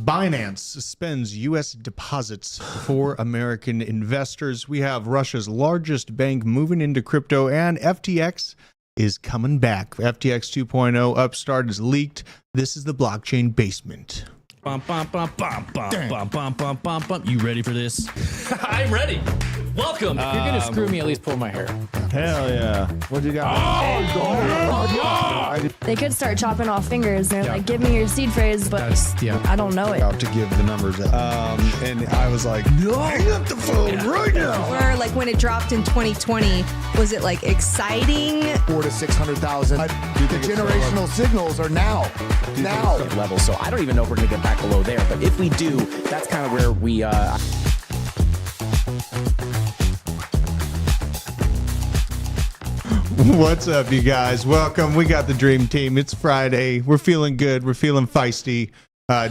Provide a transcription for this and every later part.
Binance suspends U.S. deposits for American investors. We have Russia's largest bank moving into crypto, and FTX is coming back. FTX 2.0 upstart is leaked. This is the blockchain basement. Bum, bum, bum, bum, bum, bum, bum, bum, bum, bum. You ready for this? I'm ready. Welcome. If you're gonna screw me, at least pull my hair. Hell yeah. What you got? They could start chopping off fingers. They're like, give me your seed phrase, but I don't know it. Out to give the numbers out. And I was like, no, hang up the phone right now. Or like when it dropped in 2020, was it like exciting? 400,000 to 600,000. The generational signals are now. Level. So I don't even know if we're gonna get back below there, but if we do, that's kind of where we What's up, you guys? Welcome. We got the dream team. It's Friday. We're feeling good. We're feeling feisty.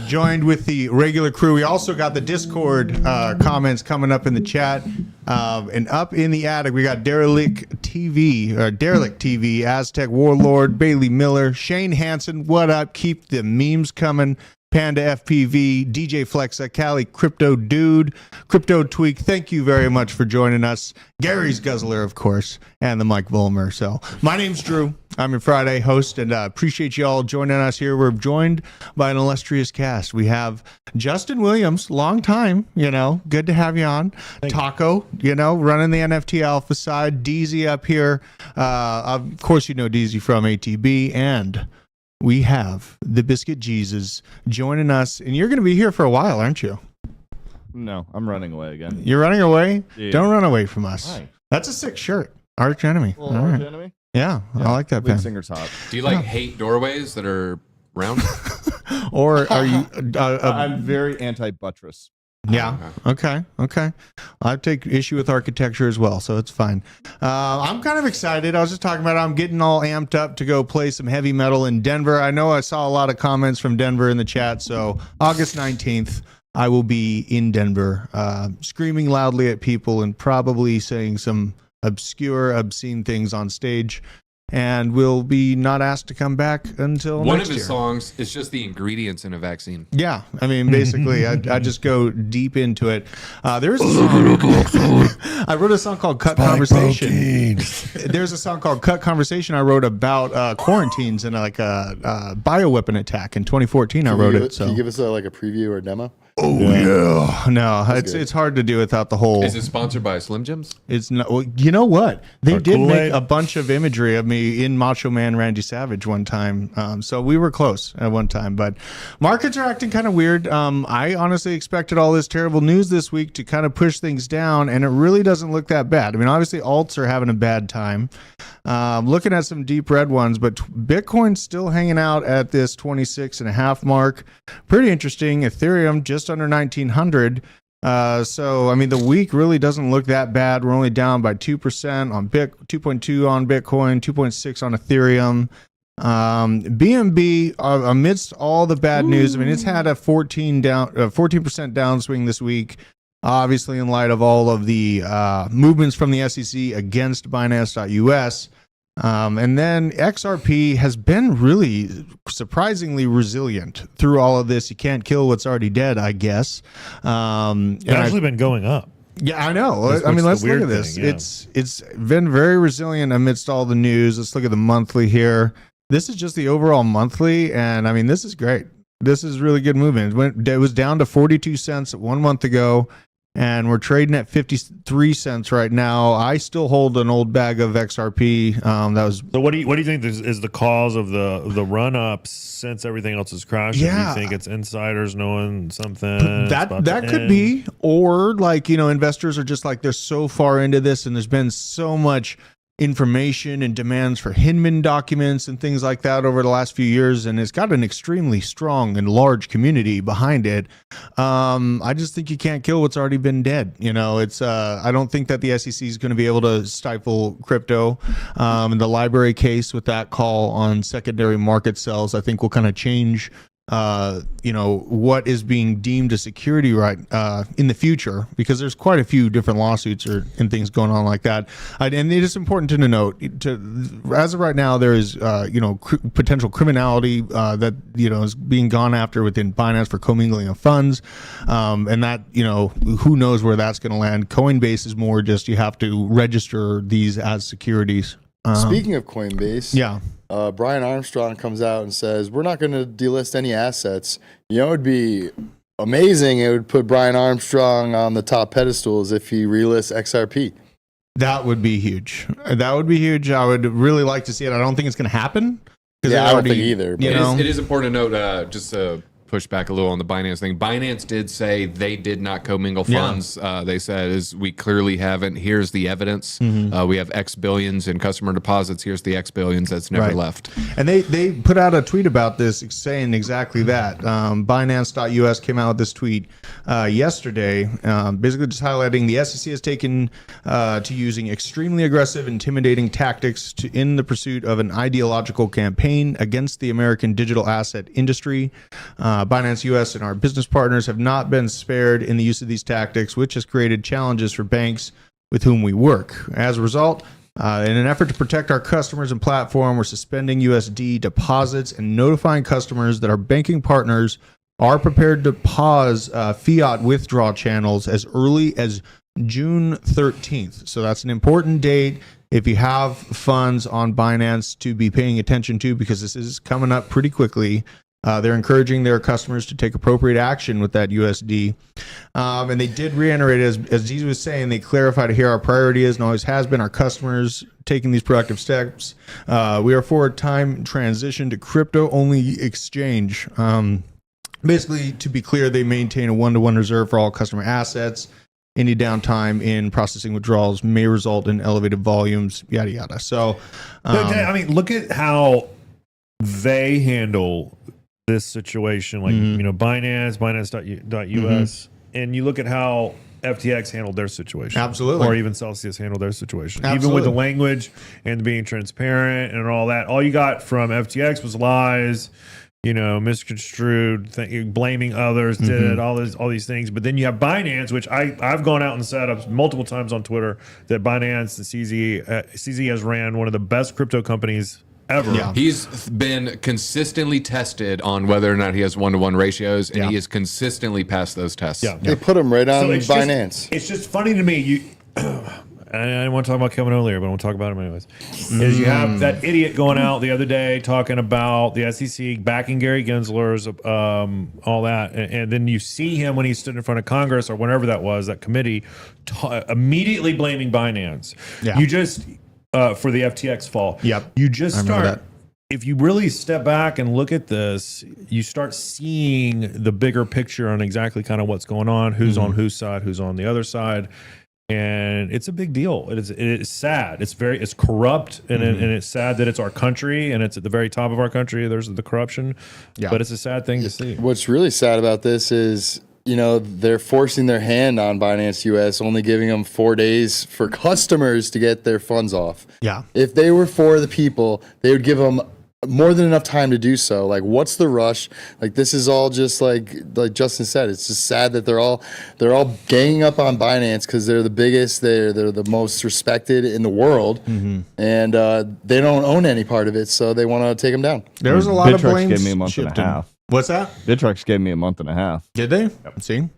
Joined with the regular crew. We also got the Discord comments coming up in the chat. And up in the attic, we got Derelict TV, Aztec Warlord, Bailey Miller, Shane Hansen. What up? Keep the memes coming. Panda FPV, DJ Flexa, Cali Crypto Dude, Crypto Tweak. Thank you very much for joining us. Gary's Guzzler, of course, and the Mike Volmer. So my name's Drew. I'm your Friday host, and appreciate you all joining us here. We're joined by an illustrious cast. We have Justin Williams, long time, good to have you on. Taco, running the NFT Alpha side. DZ up here. Of course, DZ from ATB, and we have the Biscuit Jesus joining us, and you're going to be here for a while, aren't you? No, I'm running away again. You're running away? Yeah. Don't run away from us. Why? That's a sick shirt. Arch Enemy. Well, Arch Enemy? Yeah, I like that Lead pen. singer's hot. Do you hate doorways that are round? or are you? I'm very anti-buttress. Yeah. Okay. I take issue with architecture as well, so it's fine. I'm kind of excited. I was just talking about I'm getting all amped up to go play some heavy metal in Denver. I know I saw a lot of comments from Denver in the chat, so August 19th, I will be in Denver, screaming loudly at people and probably saying some obscure, obscene things on stage. And will be not asked to come back until one next of his year. songs is just the ingredients in a vaccine. Yeah, I mean, basically, I just go deep into it. There's a song. I wrote a song called "Cut Conversation." There's a song called "Cut Conversation" I wrote about quarantines and like a bioweapon attack in 2014. I wrote it. So can you give us like a preview or a demo? Oh yeah. No, it's hard to do without the whole. Is it sponsored by Slim Jims? It's not. Well, you know what? They did Kool-Aid? make a bunch of imagery of me in Macho Man Randy Savage one time. So we were close at one time, but markets are acting kind of weird. I honestly expected all this terrible news this week to kind of push things down, and it really doesn't look that bad. I mean, obviously alts are having a bad time. Looking at some deep red ones, but Bitcoin's still hanging out at this 26.5 mark. Pretty interesting. Ethereum just under 1900. So I mean, the week really doesn't look that bad. We're only down by 2% on 2.2 on Bitcoin, 2.6 on Ethereum. BNB, amidst all the bad news, I mean, it's had a 14% downswing this week. Obviously, in light of all of the movements from the SEC against Binance.us. And then XRP has been really surprisingly resilient through all of this. You can't kill what's already dead, I guess. It's actually been going up. Yeah, I know. I mean, let's look at this. Thing, yeah. It's been very resilient amidst all the news. Let's look at the monthly here. This is just the overall monthly, and I mean, this is great. This is really good movement. It was down to 42 cents 1 month ago. And we're trading at 53 cents right now. I still hold an old bag of XRP. So what do you think is the cause of the run up since everything else is crashing? Yeah. Do you think it's insiders knowing something? That could be, or like, investors are just like, they're so far into this and there's been so much information and demands for Hinman documents and things like that over the last few years, and it's got an extremely strong and large community behind it. I just think you can't kill what's already been dead. It's I don't think that the SEC is going to be able to stifle crypto. And the library case with that call on secondary market sales, I think will kind of change what is being deemed a security right in the future, because there's quite a few different lawsuits and things going on like that. And it is important to note, as of right now, there is potential criminality that is being gone after within Binance for commingling of funds, and that who knows where that's going to land. Coinbase is more just you have to register these as securities. Speaking of Coinbase, yeah. Brian Armstrong comes out and says, we're not going to delist any assets. It would be amazing. It would put Brian Armstrong on the top pedestals if he relists XRP. That would be huge. I would really like to see it. I don't think it's going to happen. Yeah, I don't think either. It is important to note, just to push back a little on the Binance thing. Binance did say they did not commingle funds. They said, we clearly haven't. Here's the evidence. We have X billions in customer deposits. Here's the X billions that's never left. And they put out a tweet about this saying exactly that. Binance.us came out with this tweet yesterday, basically just highlighting the SEC has taken to using extremely aggressive, intimidating tactics in the pursuit of an ideological campaign against the American digital asset industry. Binance US and our business partners have not been spared in the use of these tactics, which has created challenges for banks with whom we work. As a result, in an effort to protect our customers and platform, we're suspending USD deposits and notifying customers that our banking partners are prepared to pause fiat withdrawal channels as early as June 13th. So that's an important date if you have funds on Binance to be paying attention to, because this is coming up pretty quickly. They're encouraging their customers to take appropriate action with that USD. And they did reiterate, as Ziz was saying, they clarified here our priority is and always has been our customers taking these proactive steps. We are for a time transition to crypto-only exchange. Basically, to be clear, they maintain a one-to-one reserve for all customer assets. Any downtime in processing withdrawals may result in elevated volumes, yada, yada. So, look at how they handle this situation, like Binance, Binance.us, and you look at how FTX handled their situation. Absolutely. Or even Celsius handled their situation. Absolutely. Even with the language and being transparent and all that, all you got from FTX was lies, misconstrued, blaming others, did all these things. But then you have Binance, which I've gone out and said multiple times on Twitter that Binance, the CZ has ran one of the best crypto companies ever. Yeah. He's been consistently tested on whether or not he has 1-to-1 ratios, and he has consistently passed those tests. Yeah. They put him right on Binance. It's just funny to me. I didn't want to talk about Kevin earlier, but I want to talk about him anyways. Is you have that idiot going out the other day talking about the SEC backing Gary Gensler's, all that, and then you see him when he stood in front of Congress or whenever that was, that committee, immediately blaming Binance. Yeah. You just for the FTX fall. Yep. You just start. that. If you really step back and look at this, you start seeing the bigger picture on exactly kind of what's going on, who's on whose side, who's on the other side. And it's a big deal. It is sad. It's corrupt, and it's sad that it's our country, and it's at the very top of our country. There's the corruption, but it's a sad thing to see. What's really sad about this is, they're forcing their hand on Binance US, only giving them 4 days for customers to get their funds off. Yeah. If they were for the people, they would give them more than enough time to do so. Like, what's the rush? Like, this is all just like Justin said. It's just sad that they're all ganging up on Binance because they're the biggest, they're the most respected in the world, and they don't own any part of it, so they want to take them down. There was a lot of blame. Gave me a month and a half. What's that? Bittrex gave me a month and a half. Did they? Yep. See?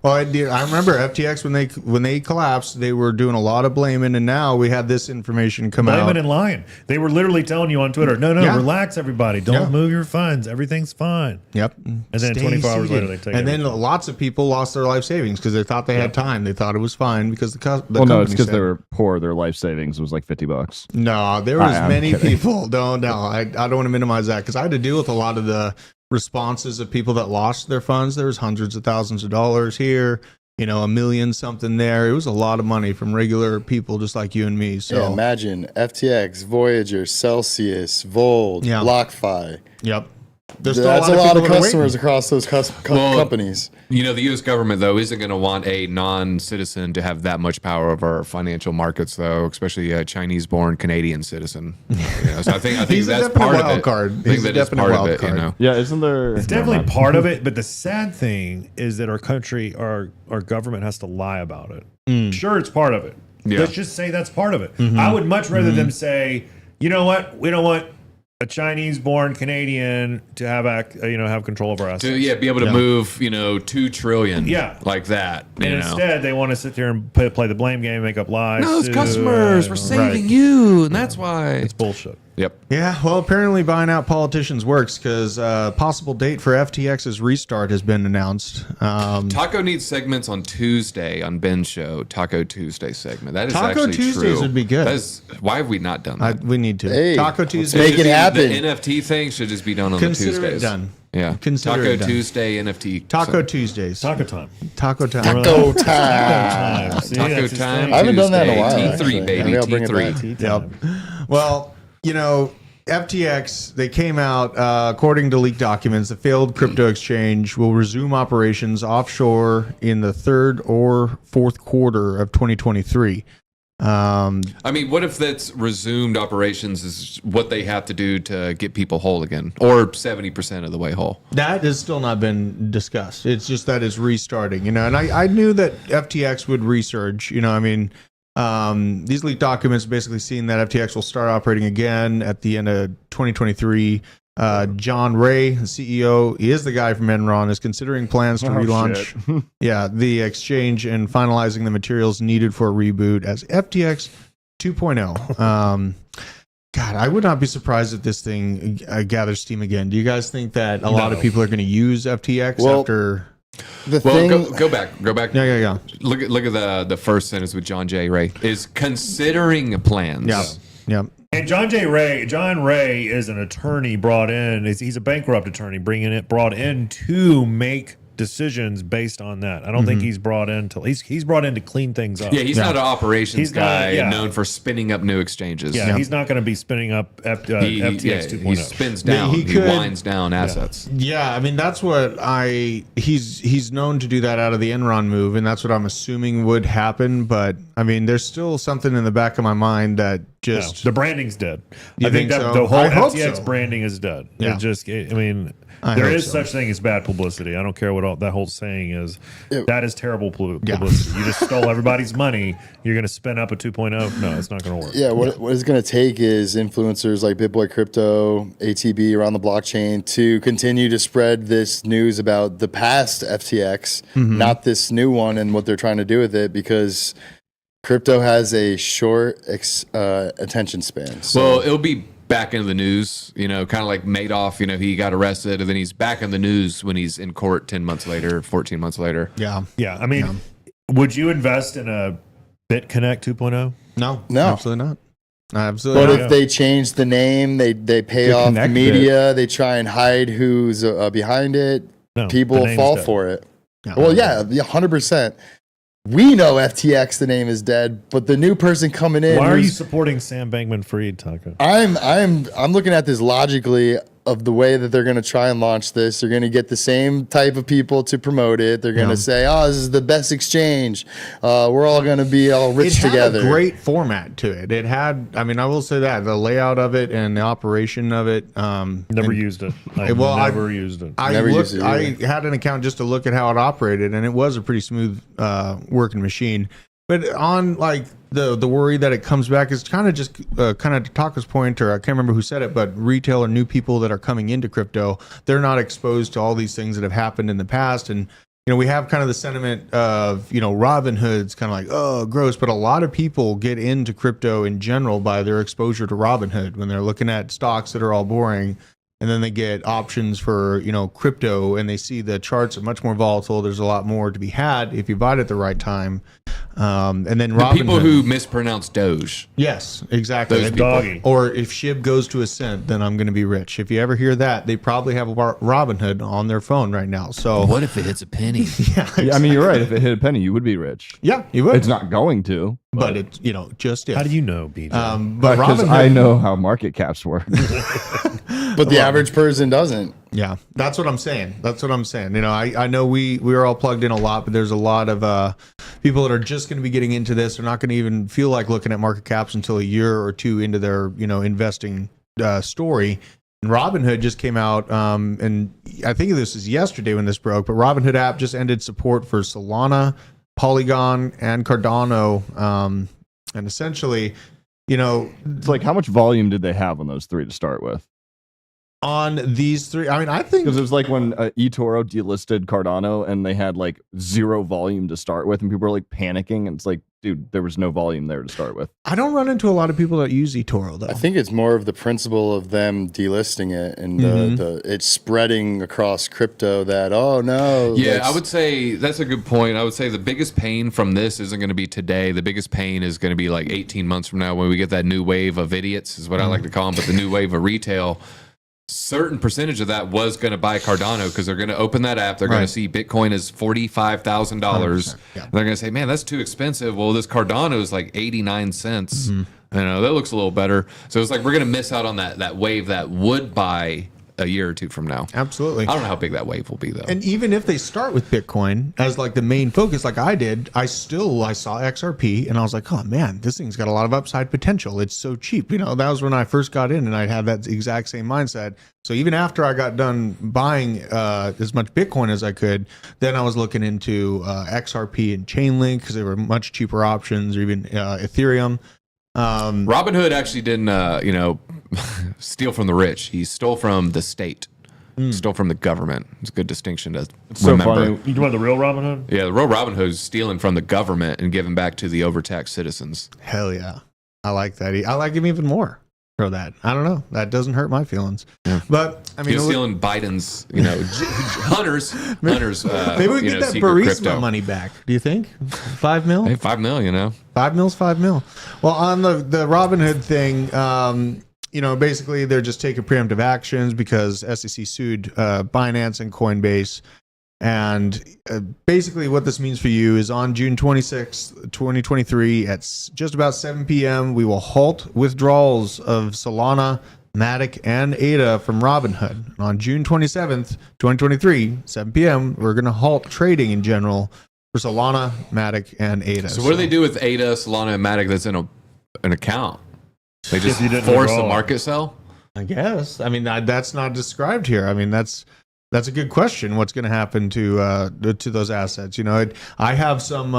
Well, I remember FTX when they collapsed, they were doing a lot of blaming, and now we had this information come out. Blaming and lying. They were literally telling you on Twitter, no, relax, everybody. Don't move your funds. Everything's fine. Yep. And then 24 hours later, they take it. And then lots of people lost their life savings because they thought they had time. They thought it was fine because the no, it's because they were poor. Their life savings was like $50. No, there was many people. I don't want to minimize that because I had to deal with a lot of the responses of people that lost their funds. There was hundreds of thousands of dollars here, $1 million something there. It was a lot of money from regular people just like you and me. So imagine FTX, Voyager, Celsius, Volt, BlockFi. Yep. That's a lot of customers across those companies. The U.S. government, though, isn't going to want a non-citizen to have that much power over our financial markets, though, especially a Chinese-born Canadian citizen. So I think that's part of it. I think that is part of it. Yeah, isn't there? It's definitely part of it, but the sad thing is that our country, our government has to lie about it. Sure, it's part of it. Yeah. Let's just say that's part of it. I would much rather them say, you know what, we don't want a Chinese-born Canadian to have control of our assets. To be able to move, $2 trillion, like that. And instead, they want to sit there and play the blame game, make up lies. No, it's customers. We're saving you, and that's why it's bullshit. Yep. Yeah. Well, apparently buying out politicians works because possible date for FTX's restart has been announced. Taco needs segments on Tuesday on Ben's show. Taco Tuesday segment. That is Taco actually Tuesdays true. would be good. Why have we not done that? We need to. Hey, Taco Tuesday. make it happen. The NFT thing should just be done on Consider the Tuesdays. It done. Yeah. Consider Taco it done. Tuesday NFT. Taco Tuesdays. Taco time. Taco time. Taco time. See, Taco that's his time. thing. I haven't done that in a while. T3, actually. baby. Maybe I'll bring it T3. back. Yep. Well, FTX, they came out, according to leaked documents, the failed crypto exchange will resume operations offshore in the third or fourth quarter of 2023. What if that's resumed operations is what they have to do to get people whole again, or 70% of the way whole? That has still not been discussed. It's just that it's restarting, and I knew that FTX would resurge, these leaked documents basically seeing that FTX will start operating again at the end of 2023. John Ray, the CEO, he is the guy from Enron, is considering plans to relaunch the exchange and finalizing the materials needed for a reboot as FTX 2.0. God, I would not be surprised if this thing gathers steam again. Do you guys think that a lot of people are going to use FTX after... Go back. Yeah. Look at the first sentence with John J. Ray is considering plans. Yeah. And John Ray is an attorney brought in. He's a bankrupt attorney brought in to make decisions based on that. I don't think he's brought in to he's brought in to clean things up. Yeah, he's not an operations He's not- guy yeah. known for spinning up new exchanges. Yeah, he's not going to be spinning up FTX 2.0. He spins down. He He, could- winds down assets. Yeah, I mean that's what he's known to do that out of the Enron move, and that's what I'm assuming would happen. But I mean, there's still something in the back of my mind that No, just the branding's dead. You I think think that so? the whole I hope FTX so. branding is dead. Yeah. I mean, I there hope is so. such thing as bad publicity. I don't care what that whole saying is. Yeah. That is terrible Yeah. publicity. You just stole everybody's money. You're going to spin up a 2.0. No, it's not going to work. Yeah, what it's going to take is influencers like BitBoy Crypto, ATB around the blockchain to continue to spread this news about the past FTX, not this new one and what they're trying to do with it, because crypto has a short attention span. So Well, it'll be back into the news, kind of like Madoff, he got arrested and then he's back in the news when he's in court 10 months later, 14 months later. yeah. Yeah. I mean, would you invest in a BitConnect 2.0? No, No. absolutely not. Absolutely but not. if they change the name, they pay off the connect media, they try and hide who's behind it, No. people the name's fall dead. for it. Yeah. Well, yeah, 100%. We know FTX, the name is dead, but the new person coming in, Why are you who's- supporting Sam Bankman-Fried, Taco? I'm looking at this logically of the way that they're going to try and launch this. They're going to get the same type of people to promote it. They're going to say, "Oh, this is the best exchange. We're all going to be all rich it had together." a great format to it. It had, I mean, I will say that the layout of it and the operation of it. Never used it. I Well, I- never used it. I Never looked. used it I either. had an account just to look at how it operated, and it was a pretty smooth working machine. But on like the worry that it comes back is kind of just kind of to Taco's point, or I can't remember who said it, but retail or new people that are coming into crypto, they're not exposed to all these things that have happened in the past. And we have kind of the sentiment of Robinhood's kind of like, oh, gross, but a lot of people get into crypto in general by their exposure to Robinhood when they're looking at stocks that are all boring. And then they get options for, crypto, and they see the charts are much more volatile. There's a lot more to be had if you buy it at the right time. And then The Robinhood, people who mispronounce Doge. yes, exactly. Those And- people. Doggy. Or if SHIB goes to a cent, then I'm going to be rich. If you ever hear that, they probably have a Robinhood on their phone right now. So What if it hits a penny? yeah, Yeah, I mean, you're right. If it hit a penny, you would be rich. yeah, you would. It's not going to. but it's just if. How do you know, BJ? But Because Robinhood, I know how market caps work. But the average person doesn't. yeah, that's what I'm saying. That's what I'm saying. I know we're all plugged in a lot, but there's a lot of people that are just going to be getting into this. They're not going to even feel like looking at market caps until a year or two into their investing story. And Robinhood just came out, and I think this is yesterday when this broke, but Robinhood app just ended support for Solana, Polygon, and Cardano, and essentially, It's like, how much volume did they have on those three to start with? on these three, I mean, I think Because it was like when eToro delisted Cardano and they had like zero volume to start with, and people were like panicking. And it's like, dude, there was no volume there to start with. I don't run into a lot of people that use eToro though. I think it's more of the principle of them delisting it and it's spreading across crypto that, oh no. Yeah, that's- I would say that's a good point. I would say the biggest pain from this isn't going to be today. The biggest pain is going to be like 18 months from now when we get that new wave of idiots, is what I like to call them, but the new wave of retail. Certain percentage of that was going to buy Cardano because they're going to open that app. They're going Right. to see Bitcoin is $45,000. Yeah. They're going to say, man, that's too expensive. Well, this Cardano is like 89 cents. That looks a little better. So it's like we're going to miss out on that wave that would buy a year or two from now. Absolutely. I don't know how big that wave will be, though. And even if they start with Bitcoin as like the main focus, like I did, I saw XRP and I was like, oh man, this thing's got a lot of upside potential. It's so cheap. That was when I first got in and I had that exact same mindset. So even after I got done buying as much Bitcoin as I could, then I was looking into XRP and Chainlink because they were much cheaper options, or even Ethereum. Robinhood actually didn't, steal from the rich. He stole from the state. Stole from the government. It's a good distinction to So remember. funny. You want the real Robin Hood? Yeah, the real Robinhood is stealing from the government and giving back to the overtaxed citizens. Hell yeah. I like that. I like him even more for that. I don't know. That doesn't hurt my feelings. But I mean, He's stealing Biden's, Hunter's. maybe we get that secret Burisma crypto. money back. Do you think? 5 mil? Hey, $5 million, 5 mil's 5 mil. Well, on the Robinhood thing, basically they're just taking preemptive actions because SEC sued Binance and Coinbase. And basically what this means for you is on June 26th, 2023 at just about 7 p.m., we will halt withdrawals of Solana, Matic, and ADA from Robinhood. And on June 27th, 2023, 7 p.m., we're going to halt trading in general for Solana, Matic, and ADA. So what do they do with ADA, Solana, and Matic that's in an account? They just force a market sell? I guess. I mean, that's not described here. I mean, that's a good question. What's going to happen to those assets? You know, I have some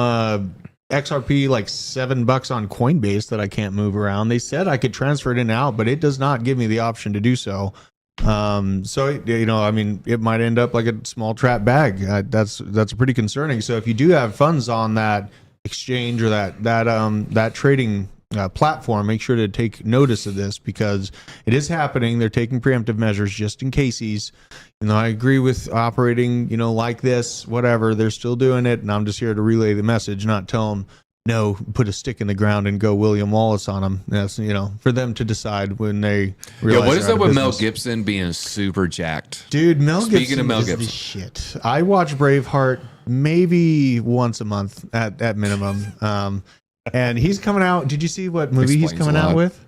XRP like $7 on Coinbase that I can't move around. They said I could transfer it in and out, but it does not give me the option to do so. So you know, I mean, it might end up like a small trap bag. That's pretty concerning. So if you do have funds on that exchange or that trading platform, make sure to take notice of this because it is happening. They're taking preemptive measures just in cases. You know, I agree with operating, you know, like this, whatever. They're still doing it, and I'm just here to relay the message, not tell them, no, put a stick in the ground and go William Wallace on them. That's, you know, for them to decide when they realize. Yeah, what is up with Mel Gibson being super jacked? Dude, Speaking Gibson of Mel is Gibson. the shit. I watch Braveheart maybe once a month at minimum. And he's coming out. Did you see what movie he's coming out with?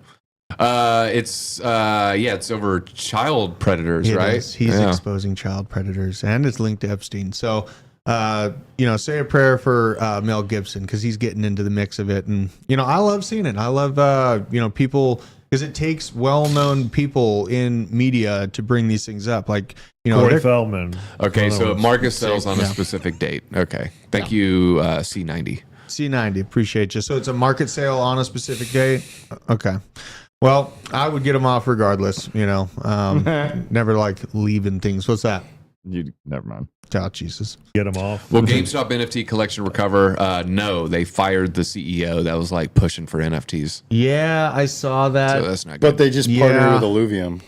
It's over child predators, right? He's exposing child predators, and it's linked to Epstein. So, you know, say a prayer for Mel Gibson because he's getting into the mix of it. And you know, I love seeing it. I love you know, people, because it takes well-known people in media to bring these things up. Like, you know, Corey Feldman. Okay, so market sells on a specific date. Okay, thank you, C90. C90, appreciate you. So it's a market sale on a specific date. Okay. Well, I would get them off regardless. You know, never like leaving things. What's that? You never mind. Oh, Jesus. Get them off. Will GameStop NFT collection recover? No, they fired the CEO that was like pushing for NFTs. Yeah, I saw that. So that's not good. But they just partnered with Illuvium.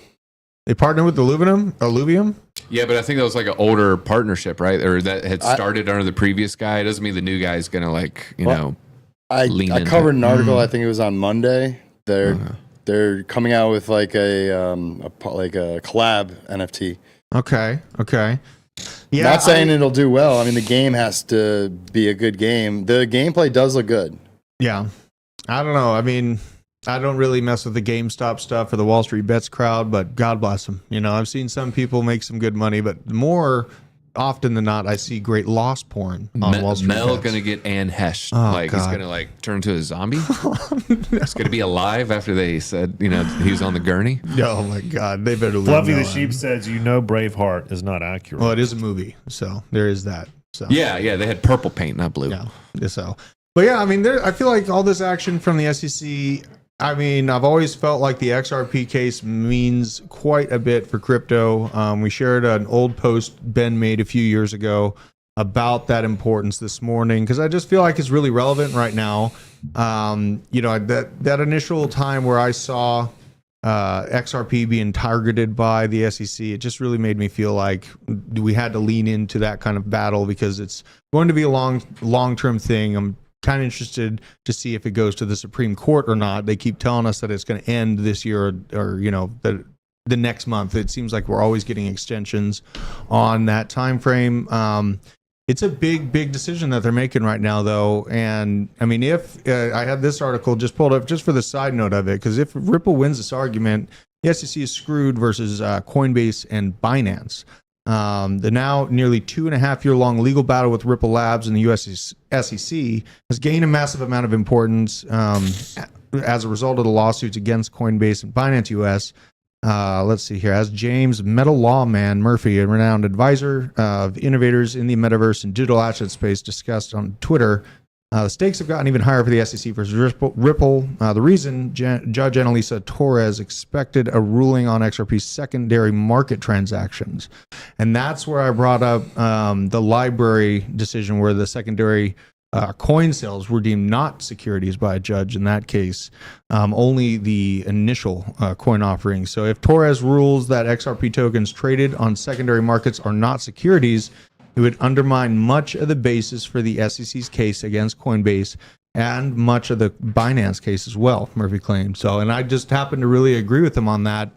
They partnered with Illuvium? Yeah, but I think that was like an older partnership, right? Or that had started under the previous guy. It doesn't mean the new guy is going to like, you know, I covered an article. I think it was on Monday. They're coming out with like a collab NFT. Okay. Yeah, not saying it'll do well. I mean, the game has to be a good game. The gameplay does look good. Yeah. I don't know. I mean, I don't really mess with the GameStop stuff or the Wall Street Bets crowd, but God bless them. You know, I've seen some people make some good money, but more often than not, I see great loss porn on Wall Street Mel Bets. gonna get Ann Hesh. Oh, he's God. gonna like turn to a zombie. He's gonna be alive after they said, you know, he was on the gurney. Oh my God, they better leave Fluffy him the alone. Sheep says, you know, Braveheart is not accurate. Well, it is a movie, so there is that. So Yeah, they had purple paint, not blue. yeah, so. But yeah, I mean, I feel like all this action from the SEC. I mean, I've always felt like the XRP case means quite a bit for crypto. We shared an old post Ben made a few years ago about that importance this morning because I just feel like it's really relevant right now. You know, that initial time where I saw XRP being targeted by the SEC, it just really made me feel like we had to lean into that kind of battle because it's going to be a long-term thing. I'm kind of interested to see if it goes to the Supreme Court or not. They keep telling us that it's going to end this year or you know, the next month. It seems like we're always getting extensions on that time frame. It's a big decision that they're making right now, though. And I mean, if I had this article just pulled up just for the side note of it, because if Ripple wins this argument, the SEC is screwed versus Coinbase and Binance. The now nearly 2.5-year-long legal battle with Ripple Labs and the US SEC has gained a massive amount of importance as a result of the lawsuits against Coinbase and Binance US. Let's see here. As James Metal Lawman Murphy, a renowned advisor of innovators in the metaverse and digital asset space, discussed on Twitter, the stakes have gotten even higher for the SEC versus Ripple. The reason Judge Annalisa Torres expected a ruling on XRP's secondary market transactions. And that's where I brought up the library decision where the secondary coin sales were deemed not securities by a judge in that case, only the initial coin offering. So if Torres rules that XRP tokens traded on secondary markets are not securities, it would undermine much of the basis for the SEC's case against Coinbase and much of the Binance case as well, Murphy claimed. So, and I just happen to really agree with him on that.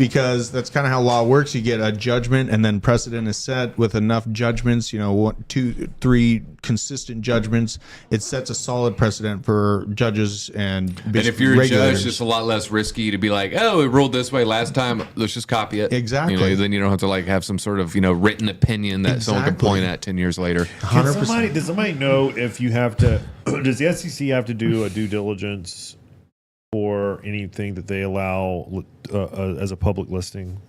because that's kind of how law works. You get a judgment, and then precedent is set with enough judgments, 1, 2, 3 consistent judgments. It sets a solid precedent for judges and if you're regulators. a judge, it's a lot less risky to be like, oh, it ruled this way last time, let's just copy it. Exactly. Then you don't have to like have some sort of written opinion that someone can point at 10 years later. 100%. Does somebody know if you have to? Does the SEC have to do a due diligence for anything that they allow as a public listing?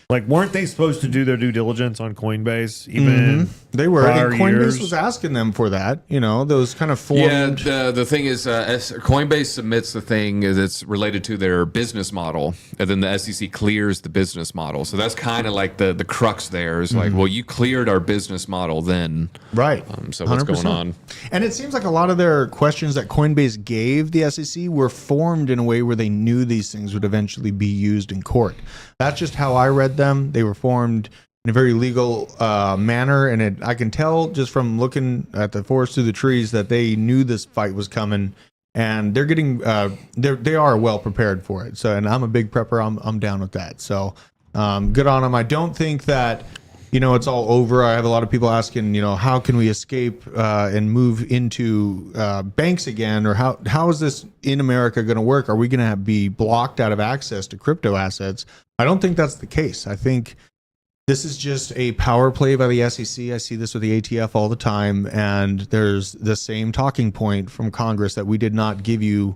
Like, weren't they supposed to do their due diligence on Coinbase? Even they were. prior And Coinbase years? was asking them for that. Those kind of formed. Yeah, the thing is, Coinbase submits the thing that's related to their business model, and then the SEC clears the business model. So that's kind of like the crux there is like, well, you cleared our business model then. Right. So what's 100%. going on? And it seems like a lot of their questions that Coinbase gave the SEC were formed in a way where they knew these things would eventually be used in court. That's just how I read them. They were formed in a very legal manner, and I can tell just from looking at the forest through the trees that they knew this fight was coming, and they're getting they are well prepared for it. So, and I'm a big prepper. I'm down with that. So, good on them. I don't think that it's all over. I have a lot of people asking, how can we escape and move into banks again, or how is this in America going to work? Are we going to be blocked out of access to crypto assets? I don't think that's the case. I think this is just a power play by the SEC. I see this with the ATF all the time, and there's the same talking point from Congress that we did not give you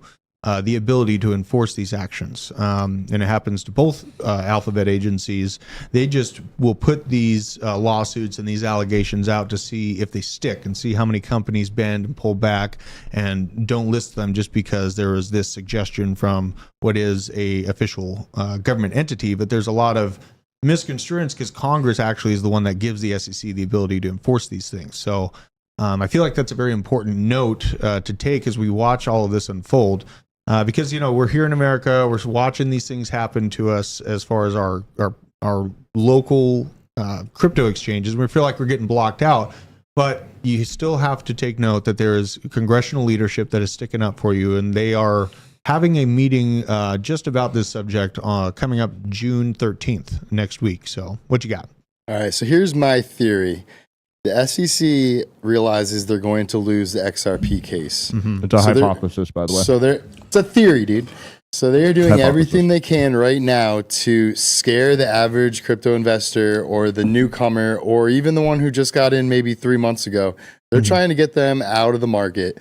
the ability to enforce these actions. And it happens to both alphabet agencies. They just will put these lawsuits and these allegations out to see if they stick and see how many companies bend and pull back and don't list them just because there was this suggestion from what is a official government entity. But there's a lot of misconstruence because Congress actually is the one that gives the SEC the ability to enforce these things. So I feel like that's a very important note to take as we watch all of this unfold. Because we're here in America, we're watching these things happen to us as far as our local crypto exchanges. We feel like we're getting blocked out, but you still have to take note that there is congressional leadership that is sticking up for you, and they are having a meeting just about this subject coming up June 13th next week. So, what you got? All right, so here's my theory. The SEC realizes they're going to lose the XRP case. It's a hypothesis, by the way. So it's a theory, dude. So they're doing everything they can right now to scare the average crypto investor or the newcomer or even the one who just got in maybe 3 months ago. They're trying to get them out of the market.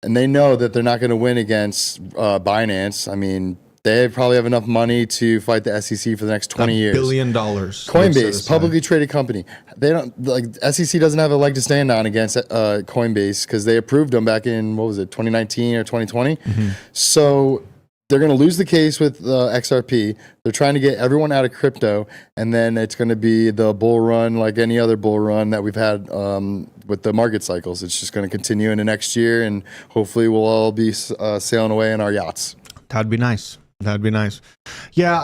And they know that they're not going to win against Binance. I mean, they probably have enough money to fight the SEC for the next 20 years. $1 billion. Coinbase, publicly traded company. They don't SEC doesn't have a leg to stand on against Coinbase because they approved them back in 2019 or 2020. So they're going to lose the case with XRP. They're trying to get everyone out of crypto, and then it's going to be the bull run like any other bull run that we've had with the market cycles. It's just going to continue into next year, and hopefully we'll all be sailing away in our yachts. That'd be nice. That'd be nice. Yeah,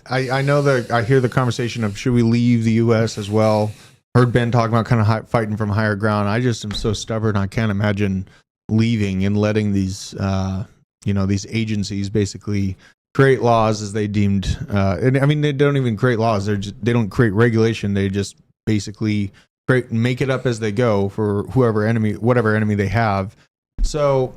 I know that I hear the conversation of should we leave the U.S. as well. Heard Ben talking about kind of fighting from higher ground. I just am so stubborn. I can't imagine leaving and letting these these agencies basically create laws as they deemed. And I mean, they don't even create laws. They don't create regulation. They just basically make it up as they go for whatever enemy they have. So.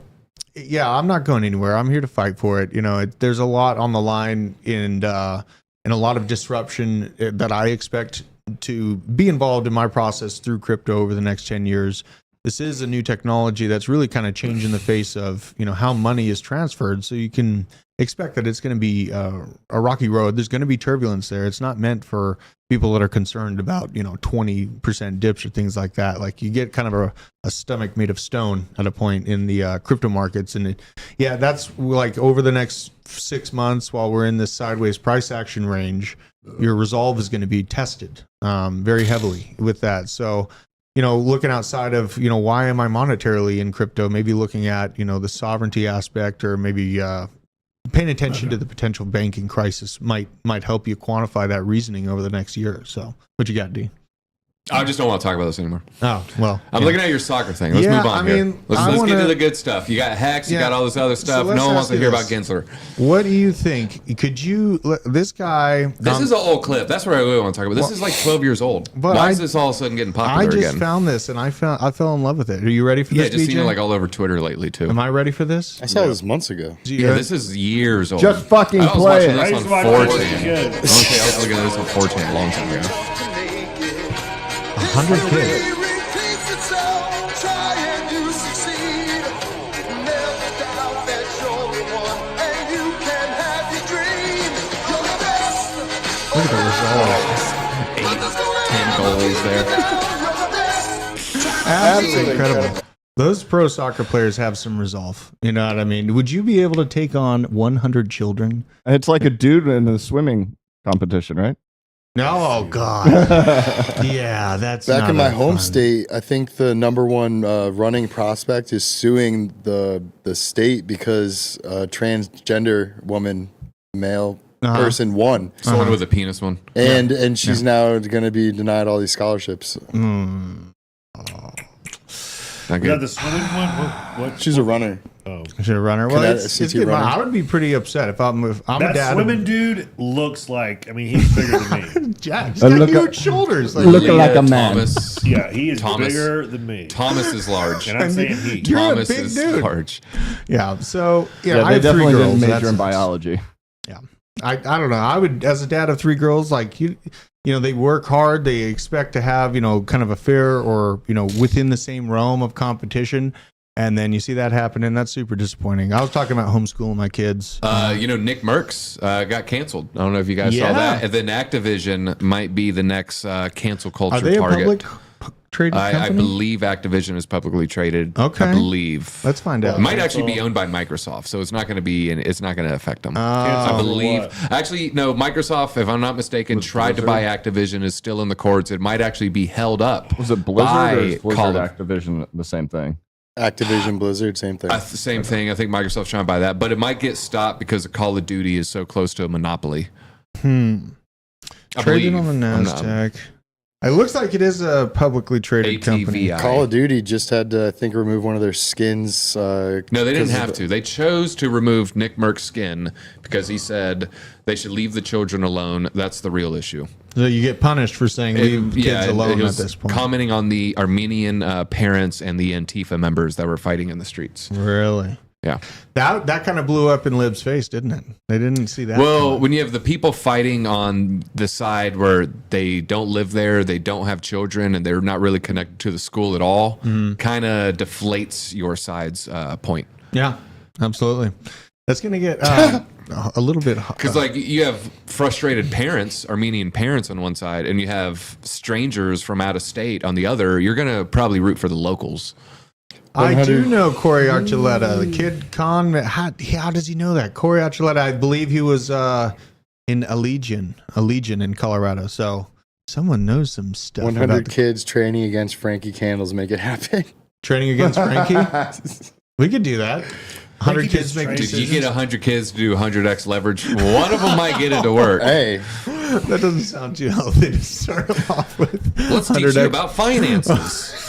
Yeah, I'm not going anywhere. I'm here to fight for it. There's a lot on the line and a lot of disruption that I expect to be involved in my process through crypto over the next 10 years. This is a new technology that's really kind of changing the face of, how money is transferred. So you can expect that it's going to be a rocky road. There's going to be turbulence there. It's not meant for people that are concerned about, 20% dips or things like that. Like you get kind of a stomach made of stone at a point in the crypto markets. And that's like over the next 6 months while we're in this sideways price action range, your resolve is going to be tested very heavily with that. So, looking outside of, why am I monetarily in crypto? Maybe looking at, the sovereignty aspect or maybe paying attention to the potential banking crisis might help you quantify that reasoning over the next year or so. What you got, D? I just don't want to talk about this anymore. Oh, well. I'm looking at your soccer thing. Let's Yeah, move on I here. mean, Let's wanna- get to the good stuff. You got Hex, you Yeah. got all this other stuff. let's No one wants ask to you hear this. about Gensler. What do you think? Could you, this guy. This is an old clip. That's what I really want to talk about. This is like 12 years old. But Why I- is this all of a sudden getting I popular just again? found this and I fell in love with it. Are you ready for Yeah, this, just BJ? seen it like all over Twitter lately too. Am I ready for this? I saw this months ago. Yeah, this is years old. Just fucking I was play watching it. this I on used to watch it as a 4chan. kid. I want to say I was looking at this on 4chan a long time ago. 100 kids. Look at the results. 10 goals there. Absolutely incredible. Those pro soccer players have some resolve. You know what I mean? Would you be able to take on 100 children? It's like a dude in a swimming competition, right? No, oh God. Yeah, that's Back not in my that home fun. state, I think the number one running prospect is suing the state because a transgender woman, male person won, Someone with a penis one. and she's now going to be denied all these scholarships. Not Is that good. the swimming one? What? She's a runner. She's a runner. Well, Cadet- it's CT good. runner. I would be pretty upset if I'm a That dad. swimming dude looks like. I mean, he's bigger than me. Jack, he's got Look huge at- shoulders. Like, Looking like a man. Thomas. Yeah, he is Thomas. bigger than me. Thomas is large. And I'm saying he. You're a Thomas big is dude. large. yeah. So yeah, Yeah, I they have three definitely girls. didn't so major that in sucks. biology. Yeah. I don't know. I would, as a dad of three girls, like you know, they work hard. They expect to have, you know, kind of a fair or, you know, within the same realm of competition. And then you see that happen, and that's super disappointing. I was talking about homeschooling my kids. You know, Nick Merckx got canceled. I don't know if you guys Yeah. saw that. And then Activision might be the next cancel culture Are they target. a public traded I company? believe Activision is publicly traded. Okay. I believe. Let's find out. It might actually be owned by Microsoft, so it's not going to be. It's not going to affect them. I Cancel for believe. what? Actually, no. Microsoft, if I'm not mistaken, tried to buy Activision. Is still in the courts. It might actually be held up. Was it Blizzard by or is Blizzard Call of- Activision the same thing? Activision, Blizzard, same thing. Same thing. I think Microsoft's trying to buy that, but it might get stopped because the Call of Duty is so close to a monopoly. I Traded believe. on the I'm not- NASDAQ. It looks like it is a publicly traded company. ATVI. Call of Duty just had to, I think, remove one of their skins. No, they didn't 'cause of have to. They chose to remove Nick Merck's skin because he said they should leave the children alone. That's the real issue. So you get punished for saying leave kids alone he at was this point. commenting on the Armenian parents and the Antifa members that were fighting in the streets. Really? Yeah. That kind of blew up in Lib's face, didn't it? They didn't see that. Well, coming. when you have the people fighting on the side where they don't live there, they don't have children, and they're not really connected to the school at all, kind of deflates your side's point. Yeah, absolutely. That's going to get a little bit Because like you have frustrated parents, Armenian parents on one side, and you have strangers from out of state on the other. You're gonna probably root for the locals. I do know Corey Archuleta, the kid con. How does he know that? Corey Archuleta, I believe he was in a legion in Colorado. So someone knows some stuff. 100 about the kids training against Frankie Candles make it happen. training against Frankie. We could do that. 100 Frankie kids just make trained- Did you decisions. get 100 kids to do 100x leverage? One of them might get it to work. Hey, That doesn't sound too healthy to start them off with. Let's teach you 100x. about finances.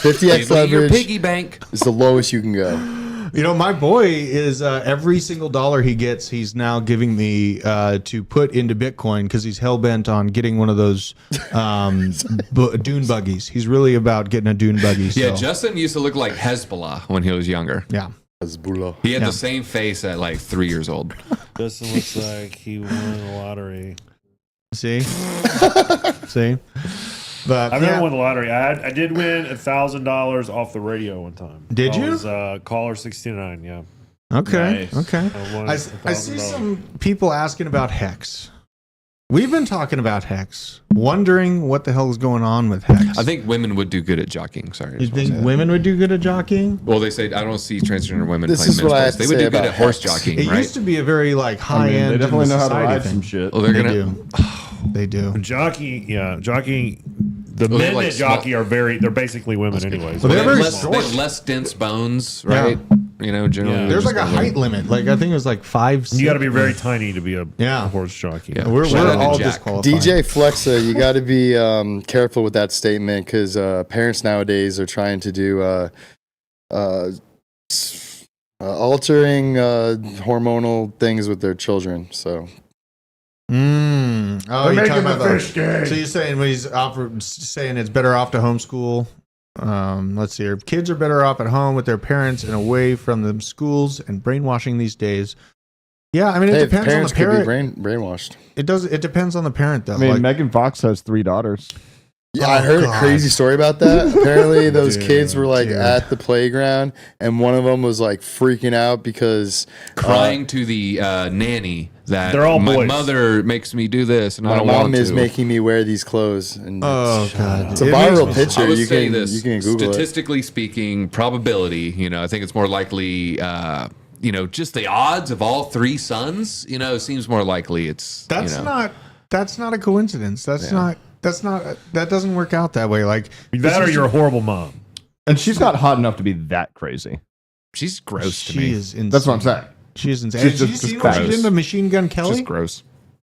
50x Give me your leverage piggy bank. is the lowest you can go. You know, my boy is every single dollar he gets, he's now giving me to put into Bitcoin because he's hell bent on getting one of those dune buggies. He's really about getting a dune buggy. So. Yeah, Justin used to look like Hezbollah when he was younger. Yeah. Hezbollah. He had Yeah. the same face at like 3 years old. Justin looks like he won the lottery. See? See? But I've yeah. never won the lottery. I did win $1,000 off the radio one time. Did I you? was caller 69. Yeah. Okay. Nice. Okay. I won I see $1,000. some people asking about Hex. We've been talking about Hex, wondering what the hell is going on with Hex. I think women would do good at jockeying. Sorry. I You just wanna think say that. women would do good at jockeying? Well, they say I don't see transgender women This playing is men's what I sports. have They to would say do good about at horse Hex. jockeying, It right? used to be a very like I high mean, end. they definitely know how to society ride thing. some shit. Well, they're They gonna. do. They do. Jockeying, yeah, jockeying. The Well, they're men like that jockey are they're basically women anyways. Well, they're They have very less, they have short. less dense bones, right? Generally, Yeah. There's like a height limit. Like I think it was like 5. You got to be very tiny to be a Yeah. horse jockey. Yeah. We're Shout out to all Jack. disqualified. DJ Flexa, you got to be careful with that statement because parents nowadays are trying to do altering hormonal things with their children. So Oh, you're talking about the fish game. So you're saying when he's saying it's better off to homeschool. Let's see here. Kids are better off at home with their parents and away from the schools and brainwashing these days. Yeah, I mean it depends on the parent. Could be brainwashed. It does. It depends on the parent though. I mean, Like, Megan Fox has 3 daughters. Yeah, I heard a crazy story about that. Apparently, those kids were like dude. at the playground, and one of them was like freaking out because crying to the nanny that They're all my boys. mother makes me do this, and I my don't mom want is to. making me wear these clothes. And oh god, it's a It makes viral me- I picture. would You say can this Google it. statistically speaking, probability. I think it's more likely. Just the odds of all 3 sons. Seems more likely. It's That's not a coincidence. That doesn't work out that way. Like That or you're a horrible mom. And she's not hot enough to be that crazy. She's gross to she me. is insane. That's what I'm saying. She is insane. She's Did you just see what she gross. did to Machine Gun Kelly? Just gross.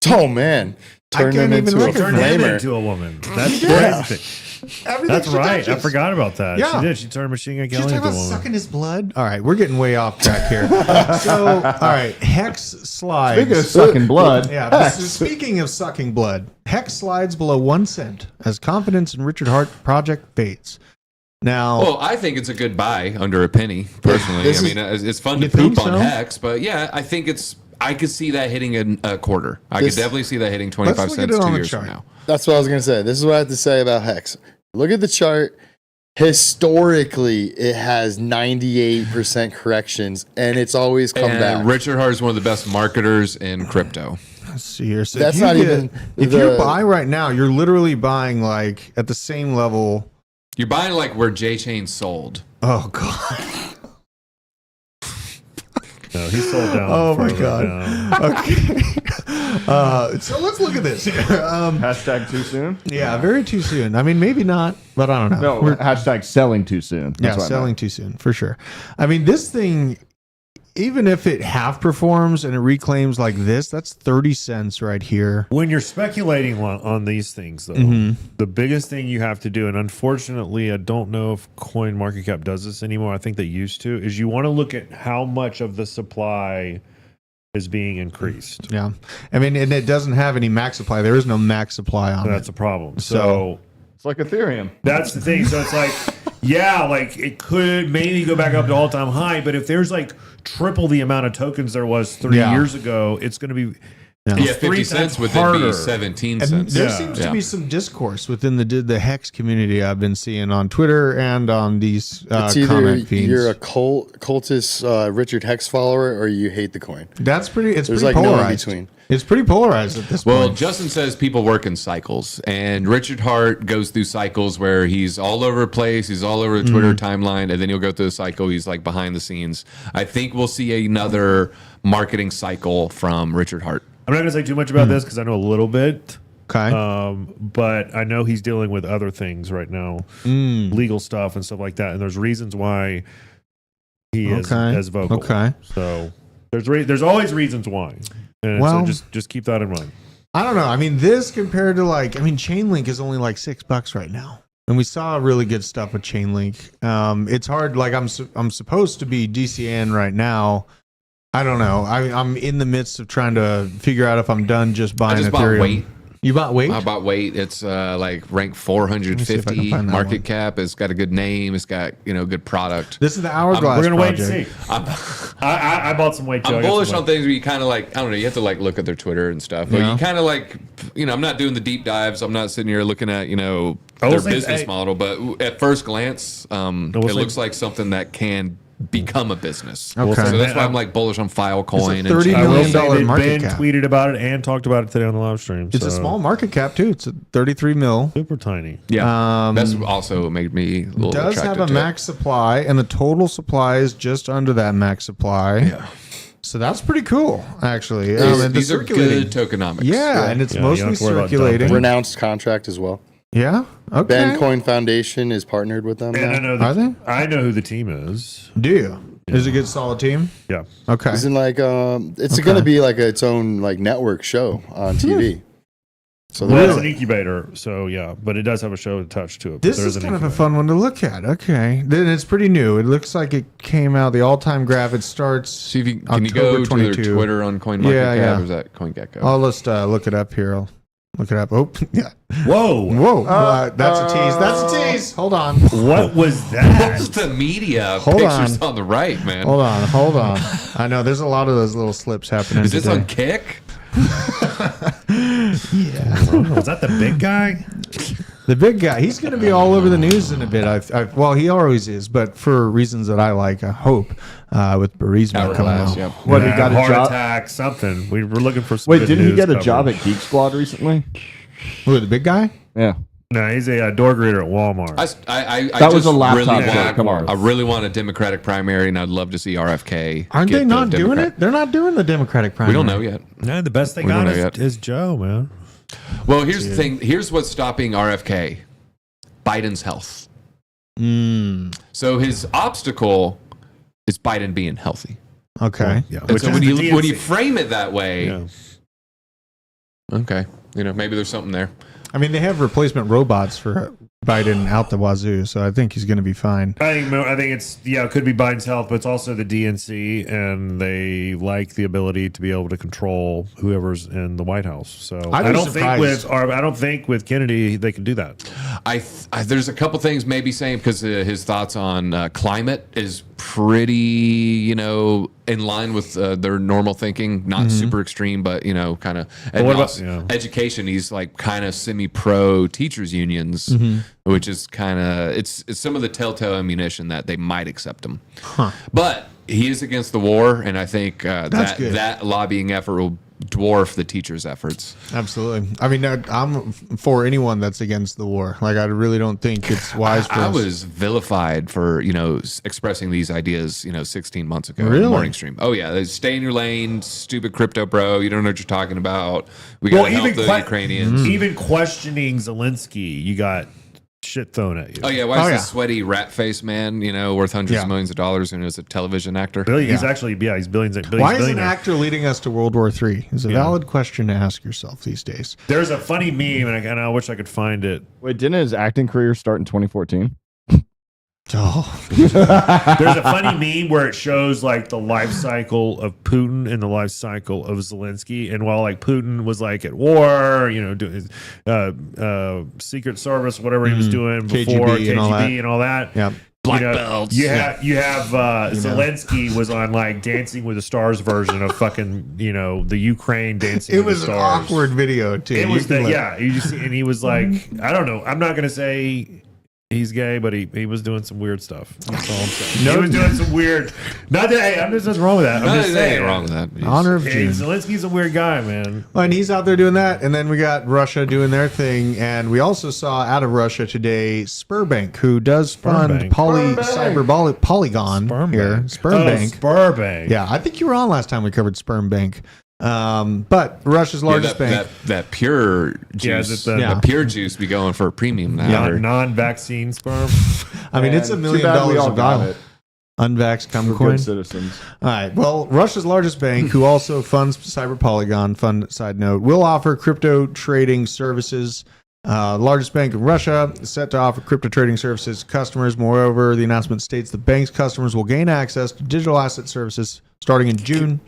Oh man, turn can't them even into a recognize- Turned him flamer. into a woman. That's Yeah. crazy. Everything That's she right. I touches. forgot about that. Yeah. She did. She turned Machine Gun She's Kelly talking into a about woman. sucking his blood. All right, we're getting way off track here. So, all right, Hex slides. Speaking of sucking blood, Yeah. Hex. Speaking of sucking blood, Hex slides below 1 cent as confidence in Richard Hart project fades. Now, Well, I think it's a good buy under a penny. Personally, This I is- mean, it's fun You to poop think on so? Hex, but yeah, I think I could see that hitting a quarter. I This- could definitely see that hitting Let's 25 look at cents it on 2 the years chart. from now. That's what I was gonna say. This is what I have to say about Hex. Look at the chart. Historically, it has 98% corrections, and it's always come And back. Richard Hart is one of the best marketers in crypto. let's see here. So That's if you not even If the- you buy right now, you're literally buying like at the same level. You're buying like where J Chain sold. Oh god. No, he sold down. Oh my further god. down. Okay. So let's look at this. Hashtag too soon? Yeah, very too soon. I mean, maybe not, but I don't know. No, hashtag selling too soon. Yeah, That's what I selling meant. too soon for sure. I mean, this thing, even if it half performs and it reclaims like this, that's 30 cents right here. When you're speculating on these things, though, Mm-hmm. the biggest thing you have to do, and unfortunately, I don't know if CoinMarketCap does this anymore. I think they used to, is you want to look at how much of the supply is being increased. Yeah. I mean, and it doesn't have any max supply. There is no max supply on That's it. a problem. So- So It's like Ethereum. that's the thing. So it's like, yeah, like it could maybe go back up to all-time high, but if there's like triple the amount of tokens there was 3 Yeah. years ago, it's going to be Yeah, 50 3 cents times would then harder. be 17 And cents. there Yeah. seems Yeah. to be some discourse within the Hex community I've been seeing on Twitter and on these It's either comment feeds. you're a cultist Richard Hex follower or you hate the coin. That's pretty. It's There's pretty like no in polarized. between. It's pretty polarized at this Well, point. Justin says people work in cycles, and Richard Hart goes through cycles where he's all over the place, he's all over the Twitter timeline, and then he'll go through a cycle. He's like behind the scenes. I think we'll see another marketing cycle from Richard Hart. I'm not going to say too much about this because I know a little bit. Okay. But I know he's dealing with other things right now, legal stuff and stuff like that. And there's reasons why he is Okay. as vocal. Okay. So there's always reasons why. And Well- so just keep that in mind. I don't know. I mean, this compared to Chainlink is only like $6 right now, and we saw really good stuff with Chainlink. It's hard. Like I'm supposed to be DCN right now. I don't know. I'm in the midst of trying to figure out if I'm done just I buying just bought Ethereum. Weight. You bought Weight? I bought Weight. It's like ranked Let me see if I can 450 find that market one. cap. It's got a good name. It's got good product. This is the Hourglass We're going to wait project. and see. I bought some weight too. I'm I got bullish some on weight. things where you kind of like, I don't know, you have to like look at their Twitter and stuff. But Yeah. you kind of like, I'm not doing the deep dives. I'm not sitting here looking at, their will say- business hey. model. But at first glance, it say- looks like something that can become a business. Okay. So that's why I'm like bullish on Filecoin. It's a $30 I will million say that market Ben cap. tweeted about it and talked about it today on the live stream. It's a so small market cap too. It's a 33 mil. super tiny. Yeah. That's also made me a little Does have attracted a to it. max supply, and the total supply is just under that max supply. Yeah. So that's pretty cool, actually. These, and the these are circulating- good tokenomics. Yeah, and it's Yeah, you don't mostly have to worry about circulating. dumping. Renounced contract as well. Yeah. Okay. Ben Coin Foundation is partnered with them. And now. I Are they? know who the team is. Do you? Is it a good solid team? Yeah. Okay. Isn't like it's Okay. going to be like its own like network show on TV. So Well, they're it's an incubator, so yeah, but it does have a show attached to it. but This there is an kind of a incubator. fun one to look at. Okay. Then it's pretty new. It looks like it came out, the all-time graph. It starts See if you can you go October to their 22. Twitter on CoinMarketCap Yeah. or is that CoinGecko? I'll just look it up here. I'll look it up. Oh, yeah. Whoa! Whoa. That's a tease. That's a tease. Hold on. What was that? It's the media Hold pictures on the right, man. Hold on. I know there's a lot of those little slips happening. Is this today. on Kick? Was that the big guy? The big guy, he's going to be all over the news in a bit. Well, he always is, but for reasons that I like, I hope, with Burisma coming Hourglass, out. yep. What, he got a heart job? attack, something. We were looking for some Wait, good didn't he news get a coverage. job at Geek Squad recently? Who, the big guy? Yeah. No, he's a door greeter at Walmart. I That was just a laptop really joke, want, come on. I really want a Democratic primary, and I'd love to see RFK. Aren't get they the not doing Democrat- it? They're not doing the Democratic primary. We don't know yet. No, the best they We don't got know yet. is Joe, man. Well, here's the thing. Here's what's stopping RFK: Biden's health. So his obstacle is Biden being healthy. Okay. Yeah, And so when is you the when you DNC. frame it that way, Yeah. okay, maybe there's something there. I mean, they have replacement robots for Biden out the wazoo, so I think he's going to be fine. I think it's it could be Biden's health, but it's also the DNC, and they like the ability to be able to control whoever's in the White House. So I'd I be don't surprised. I don't think with Kennedy they can do that. There's a couple things maybe saying because his thoughts on climate is pretty, in line with their normal thinking, not super extreme, but kind of. And what about- also yeah. education? He's like kind of semi-pro teachers unions, which is kind of it's some of the telltale ammunition that they might accept him. But he is against the war, and I think good. that lobbying effort will dwarf the teachers' efforts. Absolutely. I mean, I'm for anyone that's against the war. Like, I really don't think it's wise for I us. was vilified for expressing these ideas 16 months ago. Really? On the morning stream. Oh yeah, they stay in your lane, stupid crypto bro. You don't know what you're talking about. We got to help the Ukrainians. Even questioning Zelensky, you got shit thrown at you. Oh yeah, why is this sweaty rat face man worth hundreds of millions of dollars and is a television actor? He's actually he's billions. Why is an billionaire. actor leading us to World War III? Is a valid question to ask yourself these days. There's a funny meme, and I wish I could find it. Wait, didn't his acting career start in 2014? Oh, There's a funny meme where it shows like the life cycle of Putin and the life cycle of Zelensky, and while like Putin was like at war, doing his Secret Service, whatever he was doing before KGB and all that. Yep. Black belts. You have Zelensky was on like Dancing with the Stars version of fucking the Ukraine Dancing it with was the an Stars. awkward video too. It You was can look. you just and he was like, I don't know. I'm not gonna say he's gay, but he was doing some weird stuff. That's all I'm saying. He was doing some weird. Not that hey, there's nothing wrong with that. I'm just Nothing saying. wrong with that. Honor of Hey, June. Zelensky's a weird guy, man. Well, and he's out there doing that, and then we got Russia doing their thing, and we also saw out of Russia today Sberbank, who does fund Sberbank. Polygon here. Sberbank. Sberbank. Yeah, I think you were on last time we covered Sberbank. But Russia's largest bank. That pure juice, the pure juice be going for a premium now. Non-vaccine sperm. I mean, it's $1 million all a got dollar. it. Unvaxxed cum We're coin. good citizens. All right. Well, Russia's largest bank, who also funds Cyber Polygon, fun side note, will offer crypto trading services. Largest bank in Russia is set to offer crypto trading services to customers. Moreover, the announcement states the bank's customers will gain access to digital asset services starting in June.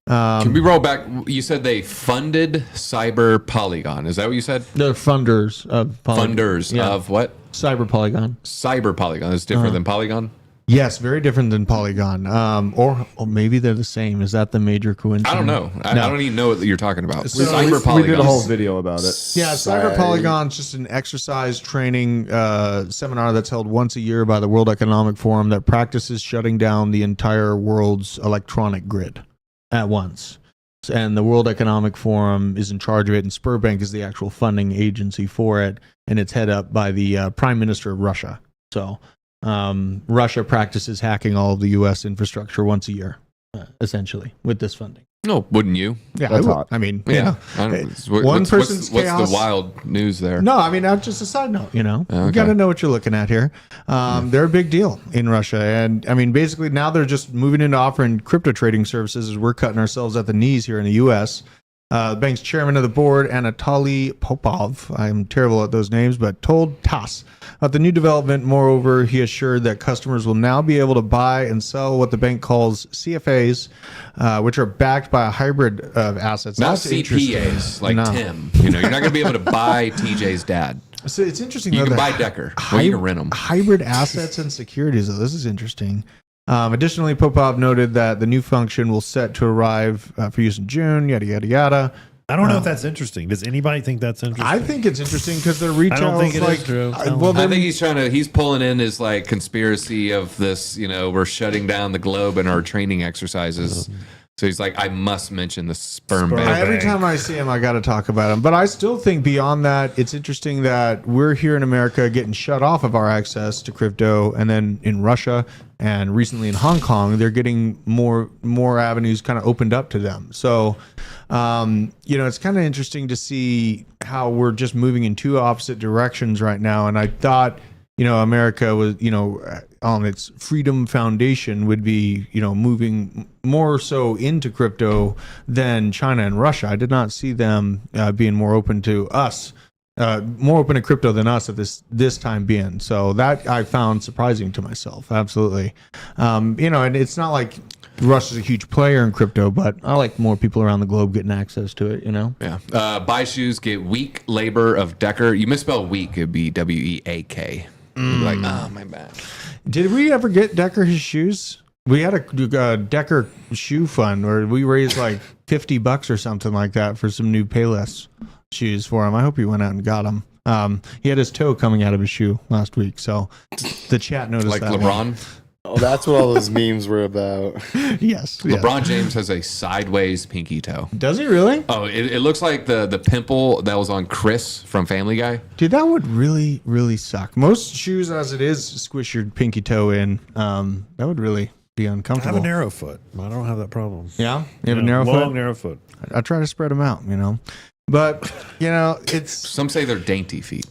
Can we roll back? You said they funded Cyber Polygon. Is that what you said? They're funders of Polygon. Funders of what? Cyber Polygon. Cyber Polygon is different than Polygon. Yes, very different than Polygon. Or maybe they're the same. Is that the major coincidence? I don't know. I don't even know what you're talking about. So Cyber We Polygon. did a whole video about it. Yeah, Cyber Polygon's just an exercise training seminar that's held once a year by the World Economic Forum that practices shutting down the entire world's electronic grid at once. And the World Economic Forum is in charge of it, and Sberbank is the actual funding agency for it, and it's head up by the Prime Minister of Russia. So Russia practices hacking all of the U.S. infrastructure once a year, essentially, with this funding. No, wouldn't you? Yeah, That's I would. hot. I mean, Yeah. yeah. One One person's what's chaos. the wild news there? No, I mean, that's just a side note, you know. You Okay. got to know what you're looking at here. They're a big deal in Russia. And I mean, basically, now they're just moving into offering crypto trading services as we're cutting ourselves at the knees here in the U.S. The bank's chairman of the board, Anatoly Popov, I'm terrible at those names, but told TASS about the new development. Moreover, he assured that customers will now be able to buy and sell what the bank calls CFAs, which are backed by a hybrid of assets. Not That's interesting. CPAs like No. Tim. You know, you're not going to be able to buy TJ's dad. So it's interesting. You though, can that buy Decker. Or you can rent them. Hybrid assets and securities. Though this is interesting. Additionally, Popov noted that the new function will set to arrive for use in June. Yada yada yada. I don't know if that's interesting. Does anybody think that's interesting? I think it's interesting because the retail. I don't think it is like, true. well, I think he's pulling in his like conspiracy of this, you know, we're shutting down the globe in our training exercises. So he's like, I must mention the sperm bank. every time I see him, I got to talk about him. But I still think beyond that, it's interesting that we're here in America getting shut off of our access to crypto, and then in Russia and recently in Hong Kong, they're getting more avenues kind of opened up to them. So, you know, it's kind of interesting to see how we're just moving in two opposite directions right now. And I thought, you know, America was, you know, on its freedom foundation would be, you know, moving more so into crypto than China and Russia. I did not see them being more open to us, more open to crypto than us at this time being. So that I found surprising to myself. Absolutely. You know, and it's not like Russia's a huge player in crypto, but I like more people around the globe getting access to it, you know? Yeah. Buy shoes, get weak labor of Decker. You misspell weak, it'd be WEAK. You'd be like, oh, my bad. Did we ever get Decker his shoes? We had a Decker shoe fund where we raised like $50 or something like that for some new Payless shoes for him. I hope he went out and got them. He had his toe coming out of his shoe last week, so the chat noticed Like that. LeBron? Oh, that's what all those memes were about. Yes. LeBron James has a sideways pinky toe. Does he really? Oh, it looks like the pimple that was on Chris from Family Guy. Dude, that would really, really suck. Most shoes, as it is, squish your pinky toe in. That would really be I uncomfortable. have a narrow foot. I don't have that problem. Yeah? You have a Yeah, narrow long, foot? narrow foot. I try to spread them out, you know. But, you know, it's... Some say they're dainty feet.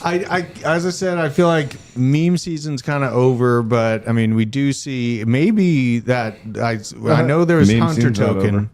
I as I said, I feel like meme season's kind of over, but I mean, we do see maybe that I know there was Meme Hunter season's not token, over.